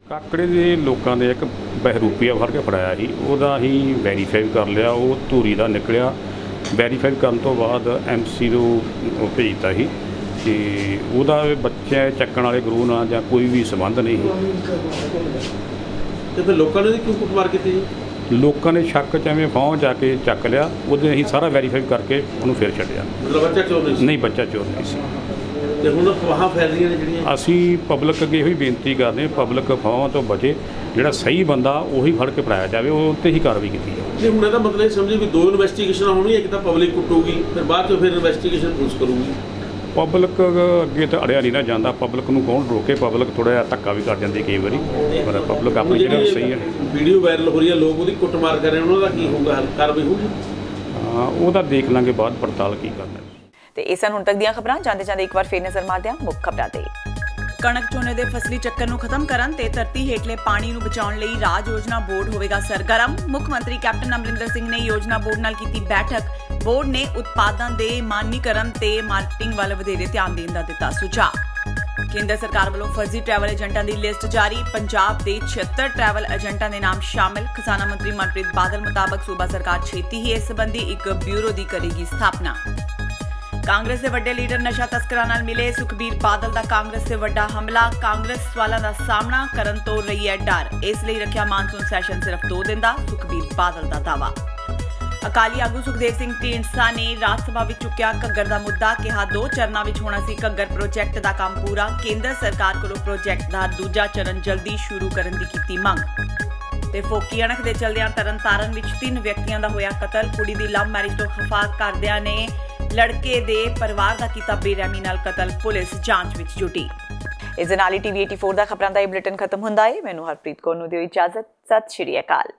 O: ਕਾਕੜੇ ਦੇ ਲੋਕਾਂ ਦੇ ਇੱਕ ਬਹਿਰੂਪੀਆ ਫੜ ਕੇ ਫੜਾਇਆ ਸੀ, ਉਹਦਾ ਹੀ ਵੈਰੀਫਾਈ ਕਰ ਲਿਆ, ਉਹ ਧੂਰੀ ਦਾ ਨਿਕਲਿਆ। ਵੈਰੀਫਾਈ ਕਰਨ ਤੋਂ ਬਾਅਦ MC ਨੂੰ ਭੇਜਤਾ ਸੀ ਤੇ ਉਹਦਾ ਬੱਚੇ ਚੱਕਣ ਵਾਲੇ ਗਰੂਹ ਨਾਲ ਜਾਂ ਕੋਈ ਵੀ ਸੰਬੰਧ ਨਹੀਂ।
N: ਤੇ ਫਿਰ ਲੋਕਾਂ ਨੇ ਕਿਉਂ ਕੁੱਟਮਾਰ ਕੀਤੀ ਜੀ?
O: ਲੋਕਾਂ ਨੇ ਸ਼ੱਕ 'ਚ ਐਵੇਂ ਫੌਂ ਜਾ ਕੇ ਚੱਕ ਲਿਆ, ਉਹਦੇ ਅਸੀਂ ਸਾਰਾ ਵੈਰੀਫਾਈ ਕਰਕੇ ਉਹਨੂੰ ਫਿਰ ਛੱਡਿਆ।
N: ਮਤਲਬ ਬੱਚਾ ਚੋਰ ਨਹੀਂ ਸੀ?
O: ਨਹੀਂ, ਬੱਚਾ ਚੋਰ ਨਹੀਂ ਸੀ।
N: ਤੇ ਹੁਣ ਅਫਵਾਹਾਂ ਫੈਲ ਰਹੀਆਂ ਨੇ ਜਿਹੜੀਆਂ,
O: ਅਸੀਂ ਪਬਲਿਕ ਅੱਗੇ ਇਹੋ ਹੀ ਬੇਨਤੀ ਕਰਦੇ ਹਾਂ, ਪਬਲਿਕ ਅਫਵਾਹਾਂ ਤੋਂ ਬਚੇ। ਜਿਹੜਾ ਸਹੀ ਬੰਦਾ ਉਹੀ ਫੜ ਕੇ ਫੜਾਇਆ ਜਾਵੇ, ਉਹ 'ਤੇ ਹੀ ਕਾਰਵਾਈ ਕੀਤੀ ਜਾਵੇ।
N: ਨਹੀਂ, ਹੁਣ ਇਹਦਾ ਮਤਲਬ ਇਹ ਸਮਝੇ ਵੀ 2 ਇਨਵੈਸਟੀਗੇਸ਼ਨਾਂ ਹੋਣਗੀਆਂ, ਇੱਕ ਤਾਂ ਪਬਲਿਕ ਕੁੱਟੂਗੀ, ਫਿਰ ਬਾਅਦ 'ਚੋਂ ਫਿਰ ਇਨਵੈਸਟੀਗੇਸ਼ਨ ਪੁਲਿਸ ਕਰੂਗੀ।
O: ਪਬਲਿਕ ਅੱਗੇ ਤਾਂ ਅੜਿਆ ਨਹੀਂ ਨਾ ਜਾਂਦਾ, ਪਬਲਿਕ ਨੂੰ ਕੌਣ ਰੋਕੇ, ਪਬਲਿਕ ਥੋੜ੍ਹਾ ਜਿਹਾ ਧੱਕਾ ਵੀ ਕਰ ਜਾਂਦੀ ਕਈ ਵਾਰੀ, ਪਰ ਪਬਲਿਕ ਆਪਣੀ ਜਗ੍ਹਾ ਸਹੀ ਹੈ।
N: ਵੀਡੀਓ ਵਾਇਰਲ ਹੋ ਰਹੀ ਹੈ, ਲੋਕ ਉਹਦੀ ਕੁੱਟਮਾਰ ਕਰ ਰਹੇ, ਉਹਨਾਂ ਦਾ ਕੀ ਹੋਊਗਾ, ਕਾਰਵਾਈ ਹੋਊਗੀ?
O: ਉਹਦਾ ਦੇਖ ਲਾਂਗੇ ਬਾਅਦ ਪੜਤਾਲ ਕੀ ਕਰਨਾ।
A: ਤੇ ਇਹ ਸਨ ਹੁਣ ਤੱਕ ਦੀਆਂ ਖਬਰਾਂ। ਜਾਂਦੇ ਜਾਂਦੇ ਇੱਕ ਵਾਰ ਫੇਰ ਨਜ਼ਰ ਮਾਰਦੇ ਹਾਂ ਮੁੱਖ ਖਬਰਾਂ ਤੇ। ਕਣਕ ਝੋਨੇ ਦੇ ਫਸਲੀ ਚੱਕਰ ਨੂੰ ਖਤਮ ਕਰਨ ਤੇ ਧਰਤੀ ਹੇਠਲੇ ਪਾਣੀ ਨੂੰ ਬਚਾਉਣ ਲਈ ਰਾਜ ਯੋਜਨਾ ਬੋਰਡ ਹੋਵੇਗਾ ਸਰਗਰਮ। ਮੁੱਖ ਮੰਤਰੀ ਕੈਪਟਨ ਅਮਰਿੰਦਰ ਸਿੰਘ ਨੇ ਯੋਜਨਾ ਬੋਰਡ ਨਾਲ ਕੀਤੀ ਬੈਠਕ। ਬੋਰਡ ਨੇ ਉਤਪਾਦਾਂ ਦੇ ਮਾਨੀਕਰਨ ਤੇ ਮਾਰਕੀਟਿੰਗ ਵੱਲ ਵਧੇਰੇ ਧਿਆਨ ਦੇਣ ਦਾ ਦਿੱਤਾ ਸੁਝਾਅ। ਕੇਂਦਰ ਸਰਕਾਰ ਵੱਲੋਂ ਫਰਜ਼ੀ ਟਰੈਵਲ ਏਜੰਟਾਂ ਦੀ ਲਿਸਟ ਜਾਰੀ। ਪੰਜਾਬ ਦੇ 76 ਟਰੈਵਲ ਏਜੰਟਾਂ ਦੇ ਨਾਮ ਸ਼ਾਮਿਲ। ਖਜ਼ਾਨਾ ਮੰਤਰੀ ਮਨਪ੍ਰੀਤ ਬਾਦਲ ਮੁਤਾਬਕ ਸੂਬਾ ਸਰਕਾਰ ਛੇਤੀ ਹੀ ਇਸ ਸੰਬੰਧੀ ਇੱਕ ਬਿਊਰੋ ਦੀ ਕਰੇਗੀ ਸਥਾਪਨਾ। ਕਾਂਗਰਸ ਦੇ ਵੱਡੇ ਲੀਡਰ ਨਸ਼ਾ ਤਸਕਰਾਂ ਨਾਲ ਮਿਲੇ। ਸੁਖਬੀਰ ਬਾਦਲ ਦਾ ਕਾਂਗਰਸ ਤੇ ਵੱਡਾ ਹਮਲਾ। ਕਾਂਗਰਸ ਸਵਾਲਾਂ ਦਾ ਸਾਹਮਣਾ ਕਰਨ ਤੋਂ ਰਹੀ ਹੈ ਡਰ, ਇਸ ਲਈ ਰੱਖਿਆ ਮਾਨਸੂਨ ਸੈਸ਼ਨ ਸਿਰਫ 2 ਦਿਨ ਦਾ। ਸੁਖਬੀਰ ਬਾਦਲ ਦਾ ਦਾਅਵਾ। ਅਕਾਲੀ ਆਗੂ ਸੁਖਦੇਵ ਸਿੰਘ ਢੀਂਡਸਾ ਨੇ ਰਾਜ ਸਭਾ ਵਿੱਚ ਚੁੱਕਿਆ ਘੱਗਰ ਦਾ ਮੁੱਦਾ। ਕਿਹਾ 2 ਚਰਨਾਂ ਵਿੱਚ ਹੋਣਾ ਸੀ ਘੱਗਰ ਪ੍ਰੋਜੈਕਟ ਦਾ ਕੰਮ ਪੂਰਾ। ਕੇਂਦਰ ਸਰਕਾਰ ਕੋਲੋਂ ਪ੍ਰੋਜੈਕਟ ਦਾ ਦੂਜਾ ਚਰਨ ਜਲਦੀ ਸ਼ੁਰੂ ਕਰਨ ਦੀ ਕੀਤੀ ਮੰਗ। ਤੇ ਫੋਕੀ ਅਣਖ ਦੇ ਚਲਦਿਆਂ ਤਰਨਤਾਰਨ ਵਿੱਚ 3 ਵਿਅਕਤੀਆਂ ਦਾ ਹੋਇਆ ਕਤਲ। ਕੁੜੀ ਦੀ ਲਵ ਮੈਰਿਜ ਤੋਂ ਖਫਾ ਕਰਦਿਆਂ ਨੇ ਲੜਕੇ ਦੇ ਪਰਿਵਾਰ ਦਾ ਕੀਤਾ ਬੇਰਹਿਮੀ ਨਾਲ ਕਤਲ। ਪੁਲਿਸ ਜਾਂਚ ਵਿੱਚ ਜੁਟੀ। ਇਸ ਦੇ ਨਾਲ ਹੀ TV 84 ਦਾ ਖਬਰਾਂ ਦਾ ਇਹ ਬੁਲੇਟਿਨ ਖਤਮ ਹੁੰਦਾ ਹੈ। ਮੈਨੂੰ ਹਰਪ੍ਰੀਤ ਕੌਰ ਨੂੰ ਦਿਓ ਇਜਾਜ਼ਤ। ਸਤਿ ਸ਼੍ਰੀ ਅਕਾਲ।